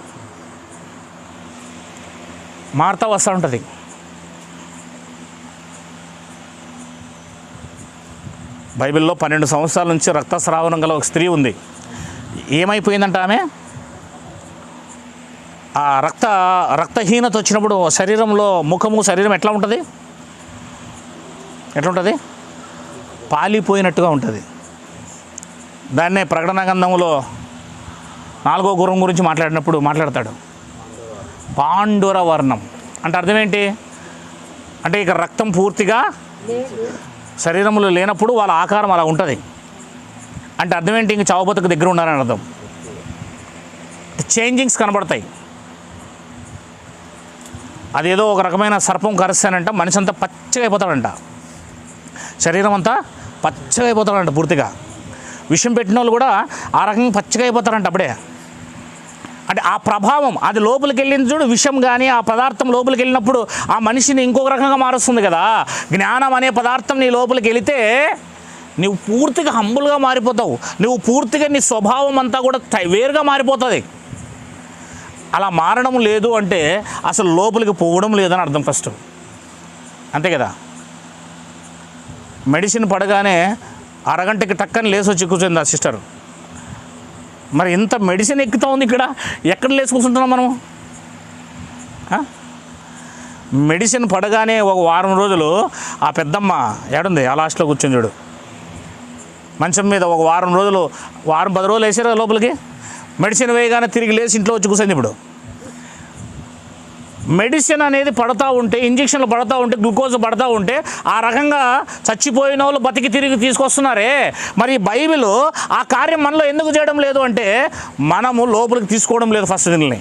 Speaker 1: బైబిల్లో 12 సంవత్సరాల నుంచి రక్తస్రావణం గల ఒక స్త్రీ ఉంది. ఏమైపోయిందంట ఆమె? ఆ రక్తహీనత వచ్చినప్పుడు శరీరంలో శరీరం ఎట్లా ఉంటుంది? పాలిపోయినట్టుగా ఉంటుంది. దాన్నే ప్రకటన గ్రంథంలో 4వ గుర్రం గురించి మాట్లాడతాడు. పాండుర వర్ణం అంటే అర్థం ఏంటి? అంటే ఇక రక్తం పూర్తిగా శరీరంలో లేనప్పుడు వాళ్ళ ఆకారం అలా ఉంటుంది. అంటే అర్థం ఏంటి? ఇంక చావు బతుకు దగ్గర ఉన్నారని అర్థం. చేంజింగ్స్ కనబడతాయి. అదేదో ఒక రకమైన సర్పం కరుస్తానంట, మనిషి అంతా పచ్చగా అయిపోతాడంట, శరీరం అంతా పచ్చగా అయిపోతాడంట పూర్తిగా. విషం పెట్టిన వాళ్ళు కూడా ఆ రకంగా పచ్చగా అయిపోతారంట అప్పుడే. అంటే ఆ ప్రభావం అది లోపలికి వెళ్ళింది చూడు. విషం కానీ ఆ పదార్థం లోపలికి వెళ్ళినప్పుడు ఆ మనిషిని ఇంకొక రకంగా మారుస్తుంది కదా. జ్ఞానం అనే పదార్థం నీ లోపలికి వెళితే నువ్వు పూర్తిగా హంబుల్గా మారిపోతావు. నువ్వు పూర్తిగా నీ స్వభావం అంతా కూడా వేరుగా మారిపోతుంది. అలా మారడం లేదు అంటే అసలు లోపలికి పోవడం లేదని అర్థం ఫస్ట్. అంతే కదా. మెడిసిన్ పడగానే అరగంటకి టక్కని లేసి వచ్చి కూర్చుంది ఆ సిస్టర్. మరి ఇంత మెడిసిన్ ఎక్కుతూ ఉంది ఇక్కడ, ఎక్కడ లేచి కూర్చుంటున్నాం మనం? మెడిసిన్ పడగానే ఒక వారం రోజులు ఆ పెద్దమ్మ ఏడుంది ఆ లాస్ట్లో కూర్చొని చూడు మంచం మీద. ఒక వారం 10 రోజులు వేసారు లోపలికి. మెడిసిన్ వేయగానే తిరిగి లేచి ఇంట్లో వచ్చి కూర్చొని. ఇప్పుడు మెడిసిన్ అనేది పడతా ఉంటే, ఇంజక్షన్లు పడతా ఉంటే, గ్లూకోజ్ పడతా ఉంటే ఆ రకంగా చచ్చిపోయిన వాళ్ళు బతికి తిరిగి తీసుకొస్తున్నారే. మరి బైబిల్ ఆ కార్యం మనలో ఎందుకు చేయడం లేదు అంటే మనము లోపలికి తీసుకోవడం లేదు. ఫస్ట్ దీన్ని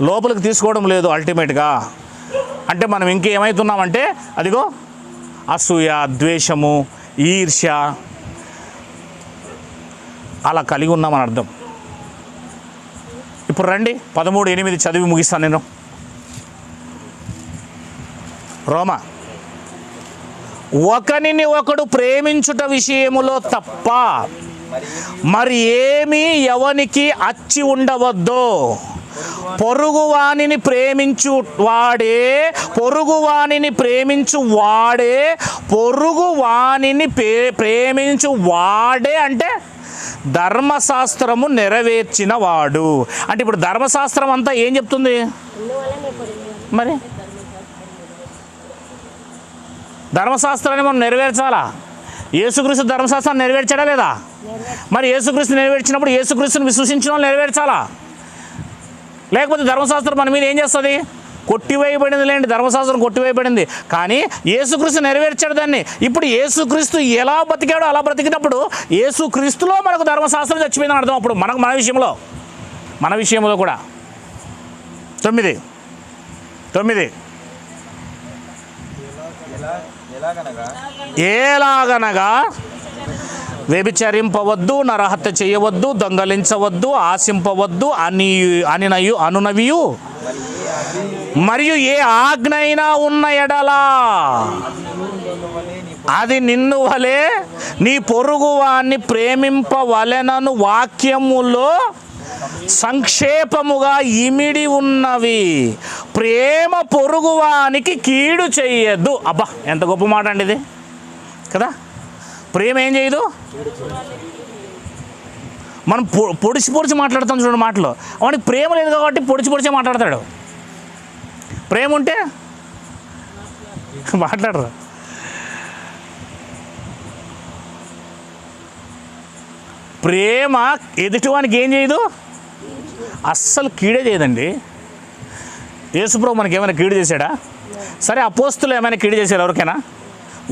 Speaker 1: లోపలికి తీసుకోవడం లేదు అల్టిమేట్గా. అంటే మనం ఇంకేమవుతున్నామంటే అదిగో అసూయ, ద్వేషము, ఈర్ష్య అలా కలిగి ఉన్నామని అర్థం. ఇప్పుడు రండి 13:8 చదివి ముగిస్తాను నేను. రోమా, ఒకనిని ఒకడు ప్రేమించుట విషయములో తప్ప మరి ఏమీ ఎవనికి అచ్చి ఉండవద్దు. పొరుగువానిని ప్రేమించు వాడే అంటే ధర్మశాస్త్రము నెరవేర్చిన వాడు. అంటే ఇప్పుడు ధర్మశాస్త్రం అంతా ఏం చెప్తుంది? మరి ధర్మశాస్త్రాన్ని మనం నెరవేర్చాలా? యేసుక్రీస్తు ధర్మశాస్త్రాన్ని నెరవేర్చాడా లేదా? మరి యేసుక్రీస్తు నెరవేర్చినప్పుడు యేసుక్రీస్తుని విశ్వసించిన వాళ్ళు నెరవేర్చాలా? లేకపోతే ధర్మశాస్త్రం మన మీద ఏం చేస్తుంది? కొట్టివేయబడింది. లేండి, ధర్మశాస్త్రం కొట్టివేయబడింది, కానీ యేసుక్రీస్తు నెరవేర్చాడు దాన్ని. ఇప్పుడు యేసుక్రీస్తు ఎలా బతికాడో అలా బ్రతికినప్పుడు యేసుక్రీస్తులో మనకు ధర్మశాస్త్రం చచ్చిపోయిందని అర్థం. అప్పుడు మన విషయంలో కూడా 9 ఎలాగనగా వ్యభిచరింపవద్దు, నరహత్య చేయవద్దు, దొంగలించవద్దు, ఆశింపవద్దు అనునవియు మరియు ఏ ఆజ్ఞ అయినా ఉన్న ఎడలా అది నిన్ను వలె నీ పొరుగువాన్ని ప్రేమింపవలెనను వాక్యములో సంక్షేపముగా ఇమిడి ఉన్నవి. ప్రేమ పొరుగువానికి కీడు చెయ్యద్దు. అబ్బా, ఎంత గొప్ప మాట అండి ఇది కదా. ప్రేమ ఏం చేయదు? మనం పొడిచి పొడిచి మాట్లాడతాం చూడండి మాటలు. వాడికి ప్రేమ లేదు కాబట్టి పొడిచి పొడిచే మాట్లాడతాడు. ప్రేమ ఉంటే మాట్లాడరు. ప్రేమ ఎదుటివానికి ఏం చేయదు, అస్సలు కీడే చేయదండి. యేసుప్రభు మనకి ఏమైనా కీడు చేశాడా? సరే, అపోస్తులు ఏమైనా కీడు చేశారు ఎవరికైనా?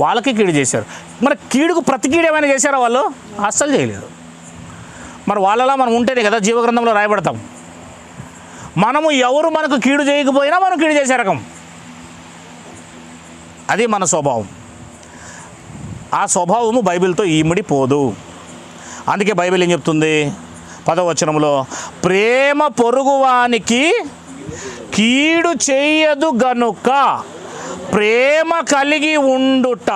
Speaker 1: వాళ్ళకి కీడు చేశారు. మరి కీడుకు ప్రతి కీడు ఏమైనా చేశారా వాళ్ళు? అస్సలు చేయలేదు. మరి వాళ్ళలా మనం ఉంటేనే కదా జీవగ్రంథంలో రాయబడతాం. మనము ఎవరు మనకు కీడు చేయకపోయినా మనం కీడు చేసే రకం. అది మన స్వభావం. ఆ స్వభావము బైబిల్తో ఇమిడిపోదు. అందుకే బైబిల్ ఏం చెప్తుంది? 10వ వచనంలో, ప్రేమ పొరుగువానికి కీడు చేయదు గనుక ప్రేమ కలిగి ఉండుట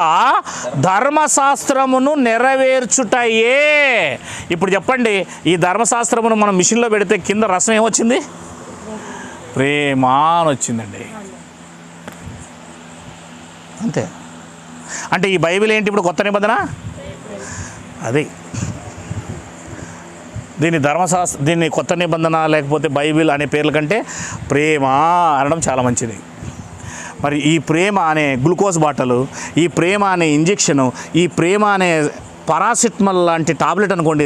Speaker 1: ధర్మశాస్త్రమును నెరవేర్చుటయే. ఇప్పుడు చెప్పండి, ఈ ధర్మశాస్త్రమును మనం మిషన్లో పెడితే కింద రసం ఏమొచ్చింది? ప్రేమ అని వచ్చిందండి. అంతే. అంటే ఈ బైబిల్ ఏంటి ఇప్పుడు? కొత్త నిబంధన. అది దీన్ని కొత్త నిబంధన లేకపోతే బైబిల్ అనే పేర్ల కంటే ప్రేమ అనడం చాలా మంచిది. మరి ఈ ప్రేమ అనే గ్లూకోజ్ బాటలు, ఈ ప్రేమ అనే ఇంజెక్షను, ఈ ప్రేమ అనే పారాసిటమాల్ లాంటి టాబ్లెట్ అనుకోండి,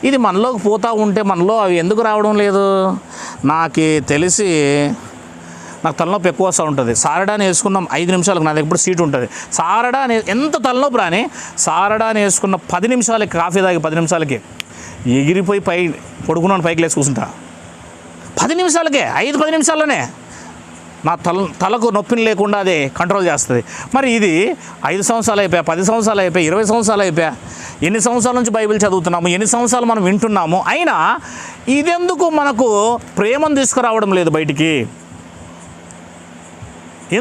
Speaker 1: ఇది మనలోకి పోతూ ఉంటే మనలో అవి ఎందుకు రావడం లేదు? నాకు తెలిసి నాకు తలనొప్పి ఎక్కువ వస్తూ ఉంటుంది. సారడాని వేసుకున్నాం 5 నిమిషాలకు నా దగ్గర సీట్ ఉంటుంది. సారడాని ఎంత తలనొప్పి రాని సారడాని వేసుకున్న 10 నిమిషాలకి, కాఫీ తాగి 10 నిమిషాలకి ఎగిరిపోయి పడుకున్నాను, పైకి లేచి కూర్చుంటా. 10 నిమిషాలకే, 5-10 నిమిషాల్లోనే నా తలకు నొప్పిని లేకుండా అది కంట్రోల్ చేస్తుంది. మరి ఇది 5 సంవత్సరాలు అయిపోయా, 10 సంవత్సరాలు అయిపోయా, 20 సంవత్సరాలు అయిపోయా, ఎన్ని సంవత్సరాల నుంచి బైబిల్ చదువుతున్నాము, ఎన్ని సంవత్సరాలు మనం వింటున్నాము, అయినా ఇదెందుకు మనకు ప్రేమను తీసుకురావడం లేదు బయటికి?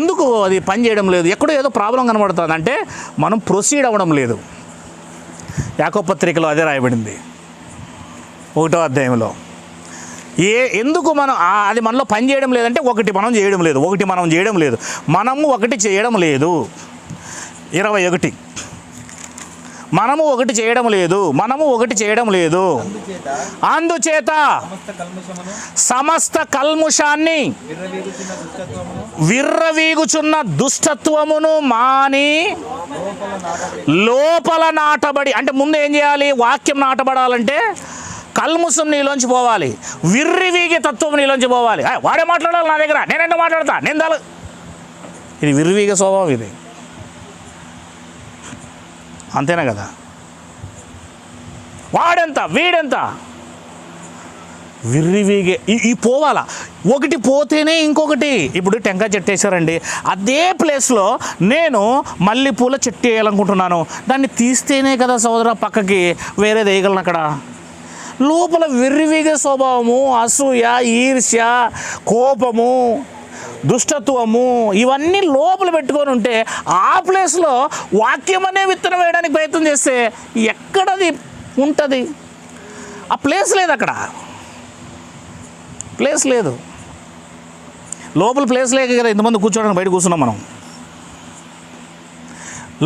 Speaker 1: ఎందుకు అది పని చేయడం లేదు? ఎక్కడో ఏదో ప్రాబ్లం కనబడుతుంది. అంటే మనం ప్రొసీడ్ అవ్వడం లేదు. యాకోబు పత్రికలో అదే రాయబడింది 1వ అధ్యాయంలో. ఎందుకు మనం అది మనలో పని చేయడం లేదంటే మనం చేయడం లేదు. మనము ఒకటి చేయడం లేదు. 21 మనము ఒకటి చేయడం లేదు. అందుచేత సమస్త కల్ముషాన్ని, విర్రవీగుచున్న దుష్టత్వమును మాని లోపల నాటబడి. అంటే ముందు ఏం చేయాలి? వాక్యం నాటబడాలంటే కల్ముషం నీలోంచి పోవాలి, విర్రివీగే తత్వం నీలోంచి పోవాలి. వాడే మాట్లాడాలి నా దగ్గర, నేనెందుకు మాట్లాడతా, ఇది విర్రివీగే స్వభావం ఇది. అంతేనా కదా? వాడెంత వీడెంత విర్రివీగే ఈ పోవాలా. ఒకటి పోతేనే ఇంకొకటి. ఇప్పుడు టెంకాయ చెట్టు వేసారండి, అదే ప్లేస్లో నేను మల్లెపూల చెట్టు వేయాలనుకుంటున్నాను. దాన్ని తీస్తేనే కదా సోదరా పక్కకి వేరేది వేయగలను. అక్కడ లోపల విర్రివీగే స్వభావము, అసూయ, ఈర్ష్య, కోపము, దుష్టత్వము ఇవన్నీ లోపల పెట్టుకొని ఉంటే ఆ ప్లేస్లో వాక్యం అనే విత్తనం వేయడానికి ప్రయత్నం చేస్తే ఎక్కడది ఉంటుంది? ఆ ప్లేస్ లేదు, అక్కడ ప్లేస్ లేదు. లోపల ప్లేస్ లేక కదా ఇంతమంది కూర్చోడానికి బయట కూర్చున్నాం మనం.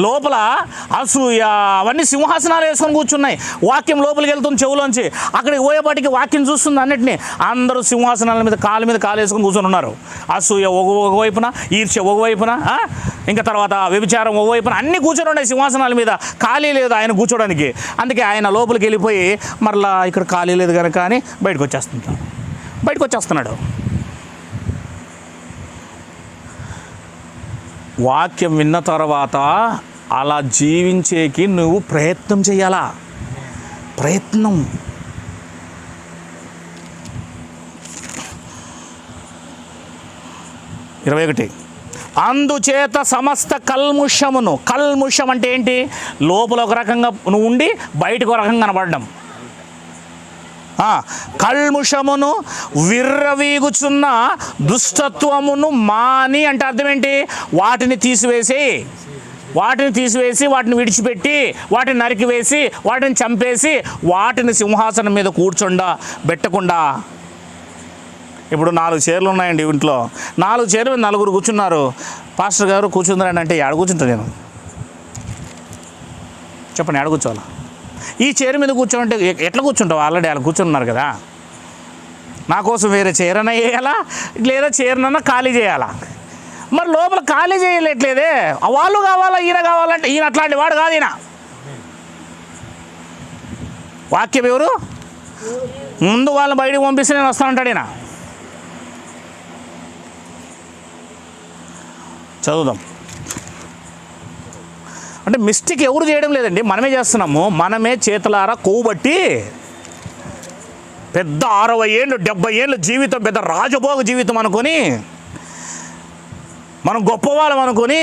Speaker 1: లోపల అసూయ అవన్నీ సింహాసనాలు వేసుకొని కూర్చున్నాయి. వాక్యం లోపలికి వెళ్తుంది చెవులోంచి, అక్కడికి పోయేపాటికి వాక్యం చూస్తుంది అన్నిటినీ. అందరూ సింహాసనాల మీద కాలు వేసుకొని కూర్చొని ఉన్నారు. అసూయ ఒకవైపున, ఈర్ష్య ఒకవైపున, ఇంకా తర్వాత వ్యభిచారం ఒకవైపున, అన్నీ కూర్చొని ఉన్నాయి సింహాసనాల మీద. ఖాళీ లేదు ఆయన కూర్చోడానికి. అందుకే ఆయన లోపలికి వెళ్ళిపోయి మరలా ఇక్కడ ఖాళీ లేదు కనుక అని బయటకు వచ్చేస్తున్నాడు. వాక్యం విన్న తర్వాత అలా జీవించేకి నువ్వు ప్రయత్నం చేయాలా. 21 అందుచేత సమస్త కల్ముషం అంటే ఏంటి? లోపల ఒక రకంగా నువ్వు ఉండి బయటకు ఒక రకంగా కనబడడం. కల్ముషమును, విర్రవీగుచున్న దుష్టత్వమును మాని అంటే అర్థం ఏంటి? వాటిని తీసివేసి, వాటిని విడిచిపెట్టి, వాటిని నరికివేసి, వాటిని చంపేసి, వాటిని సింహాసనం మీద పెట్టకుండా. ఇప్పుడు 4 చైర్లు ఉన్నాయండి ఇంట్లో. 4 చైర్లు 4 కూర్చున్నారు. పాస్టర్ గారు కూర్చుందండి అంటే ఏడ కూర్చుంటా నేను? చెప్పండి, ఏడ కూర్చోవాలా? ఈ చైర్ మీద కూర్చోమంటే ఎట్లా కూర్చుంటావు? ఆల్రెడీ వాళ్ళు కూర్చున్నారు కదా, నా కోసం వేరే చైర్ అన్నా వేయాలా, లేదా చైర్నన్నా ఖాళీ చేయాలా? మరి లోపల ఖాళీ చేయలేట్లేదే, వాళ్ళు కావాలా ఈయన కావాలంటే ఈయన అట్లాంటి వాడు కాదు. ఈయన వాక్యం ఎవరు? ముందు వాళ్ళని బయటకు పంపిస్తే నేను వస్తానంటాడు ఈయన. చదువుదాం. అంటే మిస్టేక్ ఎవరు చేయడం లేదండి, మనమే చేస్తున్నాము. మనమే చేతులారా కొవ్వుబట్టి పెద్ద 60 ఏళ్ళు 70 ఏళ్ళ జీవితం, పెద్ద రాజభోగ జీవితం అనుకొని, మనం గొప్పవాళ్ళం అనుకొని,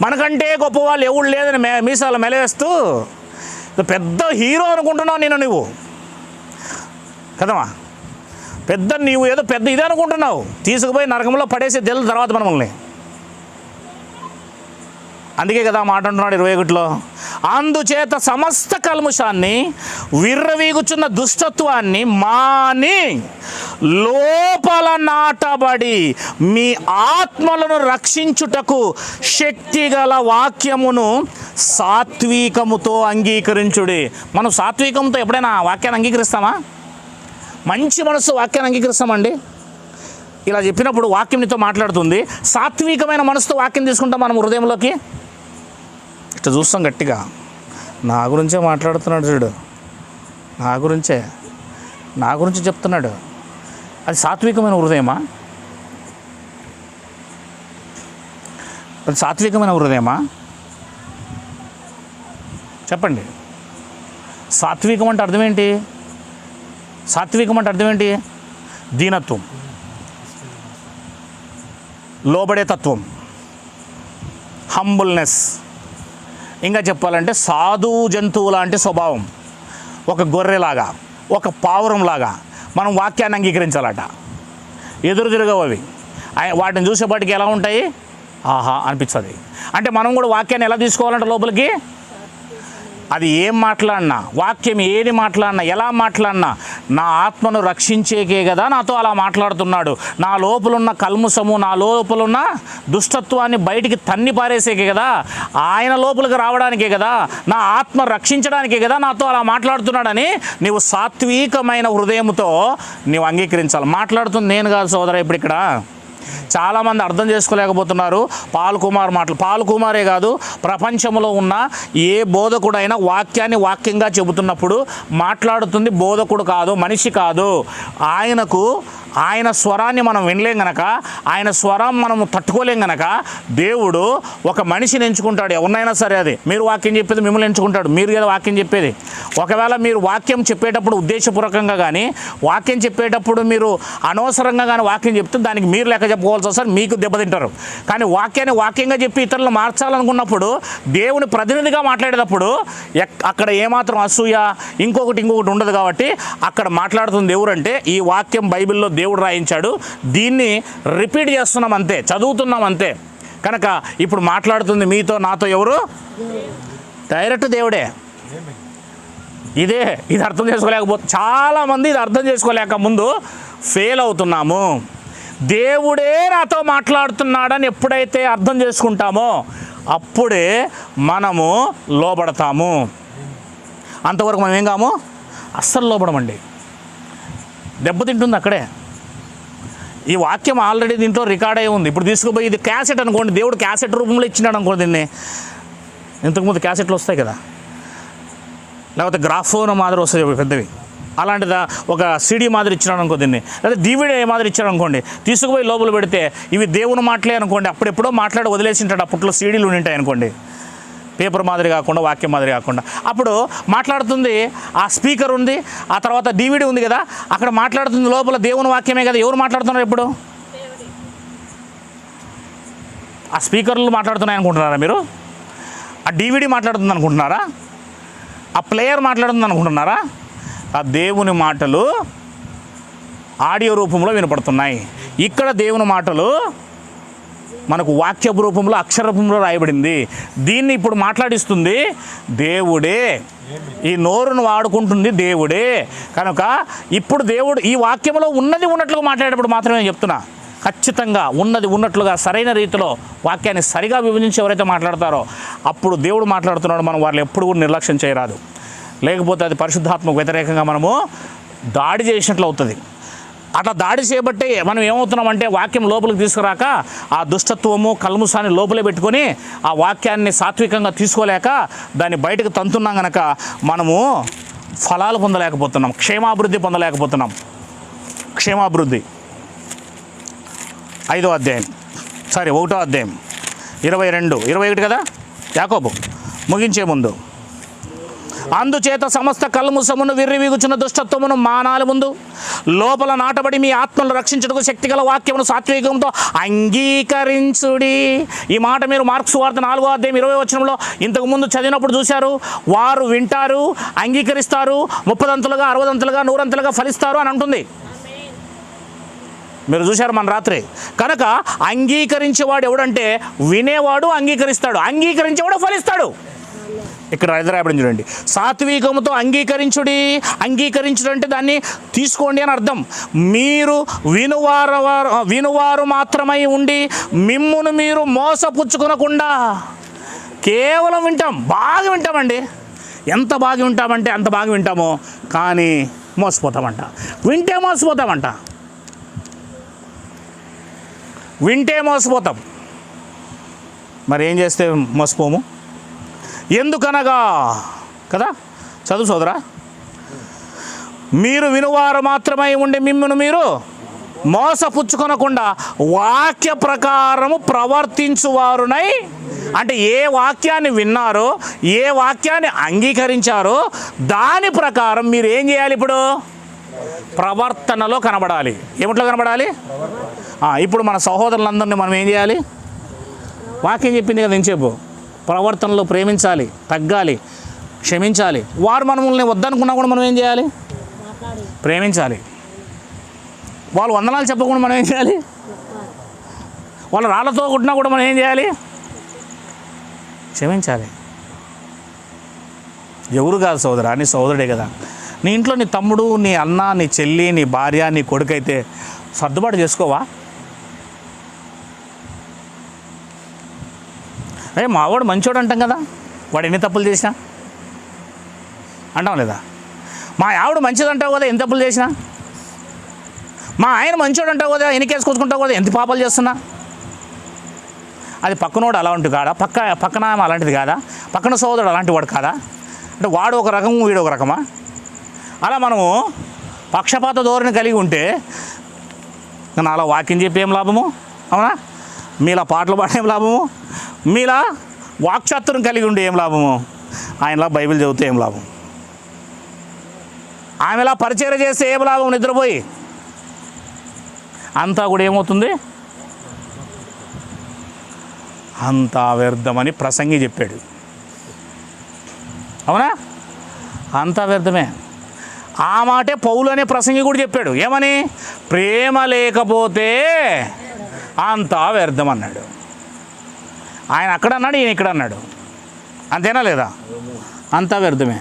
Speaker 1: మనకంటే గొప్పవాళ్ళు ఎవరు లేదని మీసాలు మెలవేస్తూ పెద్ద హీరో అనుకుంటున్నావు నేను, నువ్వు కదమ్మా. నీవు ఏదో పెద్ద ఇదే అనుకుంటున్నావు. తీసుకుపోయి నరకంలో పడేసి తెలుసు తర్వాత మనల్ని. అందుకే కదా మాట అంటున్నాడు 21లో, అందుచేత సమస్త కల్ముషాన్ని విర్రవీగుచున్న దుష్టత్వాన్ని మాని లోపల నాటబడి మీ ఆత్మలను రక్షించుటకు శక్తిగల వాక్యమును సాత్వికముతో అంగీకరించుడి. మనం సాత్వికంతో ఎప్పుడైనా వాక్యాన్ని అంగీకరిస్తామా? మంచి మనసు వాక్యాన్ని అంగీకరిస్తామండి. ఇలా చెప్పినప్పుడు వాక్యం నీతో మాట్లాడుతుంది. సాత్వికమైన మనసుతో వాక్యం తీసుకుంటాం మనం హృదయంలోకి. ఇట్లా చూస్తాం గట్టిగా, నా గురించే మాట్లాడుతున్నాడు చూడు, నా గురించి చెప్తున్నాడు. అది సాత్వికమైన హృదయమా? అది సాత్వికమైన హృదయమా? చెప్పండి. సాత్వికం అంటే అర్థం ఏంటి? దీనత్వం, లోబడే తత్వం, హంబుల్నెస్. ఇంకా చెప్పాలంటే సాధువు జంతువు లాంటి స్వభావం. ఒక గొర్రెలాగా, ఒక పావురంలాగా మనం వాక్యాన్ని అంగీకరించాలట. ఎదురు తిరగవు అవి. వాటిని చూసేపాటికి ఎలా ఉంటాయి? ఆహా అనిపిస్తుంది. అంటే మనం కూడా వాక్యాన్ని ఎలా తీసుకోవాలంటే లోపలికి, అది ఏం మాట్లాడినా, వాక్యం ఏది మాట్లాడినా, ఎలా మాట్లాడినా నా ఆత్మను రక్షించేకే కదా నాతో అలా మాట్లాడుతున్నాడు. నా లోపలున్న కల్ముసము, నా లోపలున్న దుష్టత్వాన్ని బయటికి తన్ని పారేసేకే కదా, ఆయన లోపలికి రావడానికే కదా, నా ఆత్మ రక్షించడానికే కదా నాతో అలా మాట్లాడుతున్నాడని నీవు సాత్వికమైన హృదయంతో నీవు అంగీకరించాలి. మాట్లాడుతుంది నేను కాదు సోదరా. ఇప్పుడు ఇక్కడ చాలామంది అర్థం చేసుకోలేకపోతున్నారు పాల్కుమార్ మాటలు. పాల్కుమారే కాదు, ప్రపంచంలో ఉన్న ఏ బోధకుడైనా వాక్యాన్ని వాక్యంగా చెబుతున్నప్పుడు మాట్లాడుతుంది బోధకుడు కాదు, మనిషి కాదు. ఆయన స్వరాన్ని మనం వినలేం గనక, ఆయన స్వరం మనం తట్టుకోలేం గనక దేవుడు ఒక మనిషిని ఎంచుకుంటాడు. ఎవరినైనా సరే, అది మీరు వాక్యం చెప్పేది మిమ్మల్ని ఎంచుకుంటాడు. మీరు కదా వాక్యం చెప్పేది. ఒకవేళ మీరు వాక్యం చెప్పేటప్పుడు ఉద్దేశపూర్వకంగా కానీ, వాక్యం చెప్పేటప్పుడు మీరు అనవసరంగా కానీ వాక్యం చెప్తే దానికి మీరు లెక్క చెప్పుకోవాల్సి వస్తారు, మీకు దెబ్బతింటారు. కానీ వాక్యాన్ని వాక్యంగా చెప్పి ఇతరులను మార్చాలనుకున్నప్పుడు, దేవుని ప్రతినిధిగా మాట్లాడేటప్పుడు అక్కడ ఏమాత్రం అసూయ ఇంకొకటి ఉండదు. కాబట్టి అక్కడ మాట్లాడుతుంది ఎవరంటే ఈ వాక్యం బైబిల్లో దేవుడు రాయించాడు, దీన్ని రిపీట్ చేస్తున్నాం అంతే, చదువుతున్నాం అంతే. కనుక ఇప్పుడు మాట్లాడుతుంది మీతో నాతో ఎవరు? డైరెక్ట్ దేవుడే. ఇది అర్థం చాలామంది ఇది అర్థం చేసుకోలేక ముందు ఫెయిల్ అవుతున్నాము. దేవుడే నాతో మాట్లాడుతున్నాడని ఎప్పుడైతే అర్థం చేసుకుంటామో అప్పుడే మనము లోబడతాము. అంతవరకు మనం ఏం కాము, అస్సలు లోబడమండి. దెబ్బతింటుంది అక్కడే. ఈ వాక్యం ఆల్రెడీ దీంట్లో రికార్డ్ అయి ఉంది. ఇప్పుడు తీసుకుపోయి ఇది క్యాసెట్ అనుకోండి, దేవుడు క్యాసెట్ రూపంలో ఇచ్చినాడు అనుకోండి. దీన్ని ఇంతకుముందు క్యాసెట్లు వస్తాయి కదా, లేకపోతే గ్రాఫోన్ మాదిరి వస్తాయి పెద్దవి, అలాంటిదా ఒక సిడి మాదిరి ఇచ్చినాడు అనుకో దీన్ని, లేదా DVD మాదిరి ఇచ్చాడు అనుకోండి. తీసుకుపోయి లోపల పెడితే ఇవి దేవుని మాటలే అనుకోండి. అప్పుడెప్పుడో మాట్లాడి వదిలేసి ఉంటాడు. అప్పట్లో సీడీలు ఉంటాయి అనుకోండి, పేపర్ మాదిరి కాకుండా, వాక్యం మాదిరి కాకుండా. అప్పుడు మాట్లాడుతుంది ఆ స్పీకర్ ఉంది, ఆ తర్వాత DVD ఉంది కదా, అక్కడ మాట్లాడుతుంది లోపల దేవుని వాక్యమే కదా. ఎవరు మాట్లాడుతున్నారు ఇప్పుడు? ఆ స్పీకర్లు మాట్లాడుతున్నాయి అనుకుంటున్నారా మీరు? ఆ DVD మాట్లాడుతుంది అనుకుంటున్నారా? ఆ ప్లేయర్ మాట్లాడుతుంది అనుకుంటున్నారా? ఆ దేవుని మాటలు ఆడియో రూపంలో వినపడుతున్నాయి. ఇక్కడ దేవుని మాటలు మనకు వాక్య రూపంలో, అక్షర రూపంలో రాయబడింది. దీన్ని ఇప్పుడు మాట్లాడిస్తుంది దేవుడే. ఈ నోరును వాడుకుంటుంది దేవుడే. కనుక ఇప్పుడు దేవుడు ఈ వాక్యంలో ఉన్నది ఉన్నట్లుగా మాట్లాడేటప్పుడు మాత్రమే నేను చెప్తున్నా, ఖచ్చితంగా ఉన్నది ఉన్నట్లుగా సరైన రీతిలో వాక్యాన్ని సరిగా విభజించి ఎవరైతే మాట్లాడతారో అప్పుడు దేవుడు మాట్లాడుతున్నాడో మనం వాళ్ళు ఎప్పుడు కూడా నిర్లక్ష్యం చేయరాదు. లేకపోతే అది పరిశుద్ధాత్మకు వ్యతిరేకంగా మనము దాడి చేసినట్లు అవుతుంది. అట్లా దాడి చేయబట్టే మనం ఏమవుతున్నామంటే వాక్యం లోపలికి తీసుకురాక ఆ దుష్టత్వము కల్ముసాన్ని లోపలే పెట్టుకొని ఆ వాక్యాన్ని సాత్వికంగా తీసుకోలేక దాన్ని బయటకు తంతున్నాం కనుక మనము ఫలాలు పొందలేకపోతున్నాం, క్షేమాభివృద్ధి పొందలేకపోతున్నాం. క్షేమాభివృద్ధి 5వ అధ్యాయం 1వ అధ్యాయం 22, 21 కదా యాకోబు ముగించే ముందు, అందుచేత సమస్త కల్ముసమును విర్రివీగుచున్న దుష్టత్వమును మానాలి ముందు లోపల నాటబడి మీ ఆత్మను రక్షించుటకు శక్తిగల వాక్యమును సాత్వికంతో అంగీకరించుడి. ఈ మాట మీరు మార్క్స్ వార్త 4వ అధ్యాయం 20వ వచనంలో ఇంతకుముందు చదివినప్పుడు చూశారు. వారు వింటారు, అంగీకరిస్తారు, 30దంతులుగా 60దంతులుగా 100ంతులుగా ఫలిస్తారు అని అంటుంది. మీరు చూశారు మన రాత్రి. కనుక అంగీకరించేవాడు ఎవడంటే వినేవాడు అంగీకరిస్తాడు, అంగీకరించేవాడు ఫలిస్తాడు. ఇక్కడ రాయబడింది చూడండి, సాత్వికముతో అంగీకరించుడి. అంగీకరించుడు అంటే దాన్ని తీసుకోండి అని అర్థం. మీరు వినువారు మాత్రమై ఉండి మిమ్మును మీరు మోసపుచ్చుకొనకుండా. కేవలం వింటాం, బాగా వింటామండి. ఎంత బాగా వింటామంటే అంత బాగా వింటామో, కానీ మోసపోతామంట. వింటే మోసపోతామంట, వింటే మోసపోతాం. మరి ఏం చేస్తే మోసపోము? ఎందుకనగా కదా, చదువు సోదరా. మీరు వినువారు మాత్రమై ఉండి మిమ్మును మీరు మోసపుచ్చుకొనకుండా వాక్య ప్రకారము ప్రవర్తించువారునై. అంటే ఏ వాక్యాన్ని విన్నారో, ఏ వాక్యాన్ని అంగీకరించారో దాని ప్రకారం మీరు ఏం చేయాలి? ఇప్పుడు ప్రవర్తనలో కనబడాలి. ఏమిట్లో కనబడాలి? ఇప్పుడు మన సహోదరులందరినీ మనం ఏం చేయాలి? వాక్యం చెప్పింది కదా ఇంచేపు, ప్రవర్తనలో ప్రేమించాలి, తగ్గాలి, క్షమించాలి. వారు మనల్ని వద్దనుకున్నా కూడా మనం ఏం చేయాలి? ప్రేమించాలి. వాళ్ళు వందనాలు చెప్పకుండా మనం ఏం చేయాలి? వాళ్ళు రాళ్ళతో కొట్టినా కూడా మనం ఏం చేయాలి? క్షమించాలి. ఎవరు కాదు సోదరా, నీ సోదరుడే కదా. నీ ఇంట్లో నీ తమ్ముడు, నీ అన్న, నీ చెల్లి, నీ భార్య, నీ కొడుకు అయితే సర్దుబాటు చేసుకోవా? మావాడు మంచోడు అంటాం కదా, వాడు ఎన్ని తప్పులు చేసినా అంటాం లేదా? మా ఆవిడ మంచిది అంటావు కదా, ఎన్ని తప్పులు చేసినా. మా ఆయన మంచోడు అంటావు కదా, ఎన్ని కేసుకొచ్చుకుంటావు కదా, ఎంత పాపాలు చేస్తున్నా. అది పక్కనోడు అలాంటి కాదా? పక్కన అలాంటిది కాదా? పక్కన సోదరుడు అలాంటి వాడు కాదా? అంటే వాడు ఒక రకము, వీడు ఒక రకమా? అలా మనము పక్షపాత ధోరణి కలిగి ఉంటే నాలో వాక్యం చెప్పి ఏం లాభము? అవునా? మీలా పాటలు పాడే ఏం లాభము? మీలా వాక్చాతుర్యం కలిగి ఉండి ఏం లాభము? ఆయనలా బైబిల్ చదివితే ఏం లాభం? ఆమెలా పరిచయం చేస్తే ఏం లాభం? నిద్రపోయి అంతా కూడా ఏమవుతుంది? అంతా వ్యర్థమని ప్రసంగి చెప్పాడు. అవునా? అంతా వ్యర్థమే. ఆ మాటే పౌలు అనే ప్రసంగి కూడా చెప్పాడు. ఏమని? ప్రేమ లేకపోతే అంతా వ్యర్థం అన్నాడు. ఆయన అక్కడ అన్నాడు, ఈయన ఇక్కడ అన్నాడు. అంతేనా లేదా? అంతా వ్యర్థమే.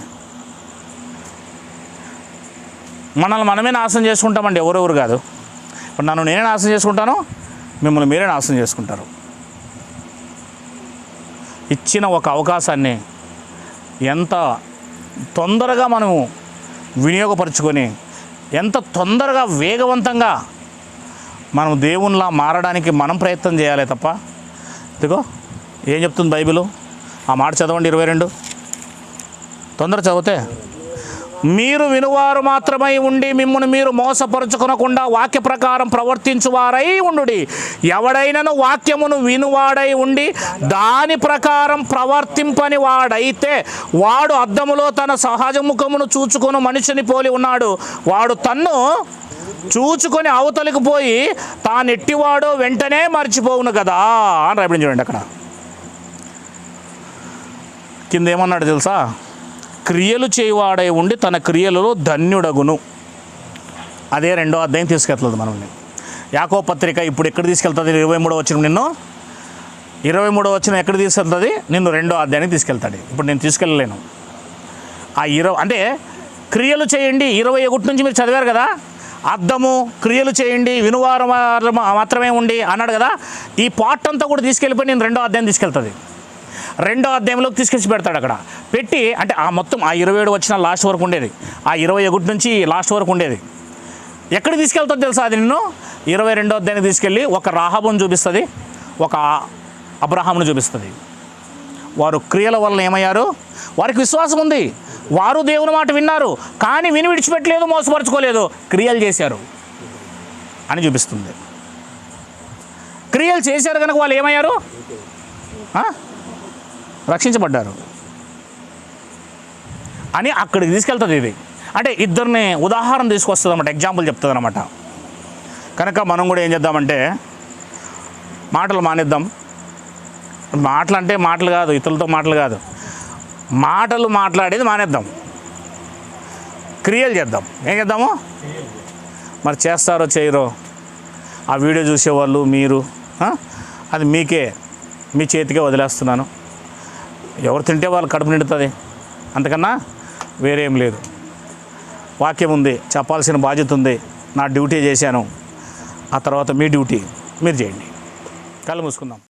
Speaker 1: మనల్ని మనమే నాశనం చేసుకుంటామండి, ఎవరెవరు కాదు. ఇప్పుడు నన్ను నేనే నాశనం చేసుకుంటాను, మిమ్మల్ని మీరే నాశనం చేసుకుంటారు. ఇచ్చిన ఒక అవకాశాన్ని ఎంత తొందరగా మనము వినియోగపరుచుకొని, ఎంత తొందరగా వేగవంతంగా మనం దేవునిలా మారడానికి మనం ప్రయత్నం చేయాలి తప్ప. ఇదిగో ఏం చెప్తుంది బైబిలు? ఆ మాట చదవండి, 22 తొందర చదివితే. మీరు వినువారు మాత్రమై ఉండి మిమ్మును మీరు మోసపరుచుకొనకుండా వాక్య ప్రకారం ప్రవర్తించువారై ఉండుడి. ఎవడైనను వాక్యమును వినువాడై ఉండి దాని ప్రకారం ప్రవర్తింపని వాడైతే వాడు అద్దములో తన సహజ ముఖమును చూచుకొని మనిషిని పోలి ఉన్నాడు. వాడు తన్ను చూచుకొని అవతలికి పోయి తానెట్టివాడో వెంటనే మర్చిపోవును కదా అని రాయబడింది చూడండి. అక్కడ కింద ఏమన్నాడు తెలుసా? క్రియలు చేయవాడై ఉండి తన క్రియలలో ధన్యుడగును. అదే 2వ అధ్యాయం తీసుకెళ్తుంది మనల్ని. యాకోబు పత్రిక ఇప్పుడు ఎక్కడ తీసుకెళ్తుంది? 23వ వచనం. నిన్ను 23వ వచనం ఎక్కడ తీసుకెళ్తుంది? నిన్ను 2వ అధ్యాయానికి తీసుకెళ్తాడు. ఇప్పుడు నేను తీసుకెళ్ళలేను. అంటే క్రియలు చేయండి 21 నుంచి మీరు చదివారు కదా. అర్థము, క్రియలు చేయండి, వినువారు మాత్రమే ఉండి అన్నాడు కదా. ఈ పార్ట్ అంతా కూడా తీసుకెళ్ళిపోయి నేను 2వ అధ్యాయం తీసుకెళ్తుంది. రెండో అధ్యాయంలోకి తీసుకొచ్చి పెడతాడు. అక్కడ పెట్టి అంటే ఆ మొత్తం ఆ 27 వచ్చిన లాస్ట్ వరకు ఉండేది, ఆ 21 నుంచి లాస్ట్ వరకు ఉండేది. ఎక్కడికి తీసుకెళ్తుంది తెలుసా? అది నిన్ను 22వ అధ్యాయానికి తీసుకెళ్ళి ఒక రాహాబును చూపిస్తుంది, ఒక అబ్రహామును చూపిస్తుంది. వారు క్రియల వల్ల ఏమయ్యారు? వారికి విశ్వాసం ఉంది, వారు దేవుని మాట విన్నారు, కానీ విని విడిచిపెట్టలేదు, మోసపరుచుకోలేదు, క్రియలు చేశారు అని చూపిస్తుంది. క్రియలు చేశారు కనుక వాళ్ళు ఏమయ్యారు? రక్షించబడ్డారు అని అక్కడికి తీసుకెళ్తుంది. ఇది అంటే ఇద్దరిని ఉదాహరణ తీసుకొస్తుంది అన్నమాట, ఎగ్జాంపుల్ చెప్తుంది అనమాట. కనుక మనం కూడా ఏం చేద్దామంటే మాటలు మానేద్దాం. మాటలు అంటే మాటలు కాదు, ఇతరులతో మాటలు కాదు, మాటలు మాట్లాడేది మానేద్దాం, క్రియలు చేద్దాం. ఏం చేద్దాము? మరి చేస్తారో చేయరో ఆ వీడియో చూసేవాళ్ళు మీరు, అది మీకే, మీ చేతికే వదిలేస్తున్నాను. ఎవరు తింటే వాళ్ళు కడుపు నిండుతుంది, అంతకన్నా వేరేం లేదు. వాక్యం ఉంది, చెప్పాల్సిన బాధ్యత ఉంది, నా డ్యూటీ చేశాను, ఆ తర్వాత మీ డ్యూటీ మీరు చేయండి. కళ్ళు మూసుకుందాం.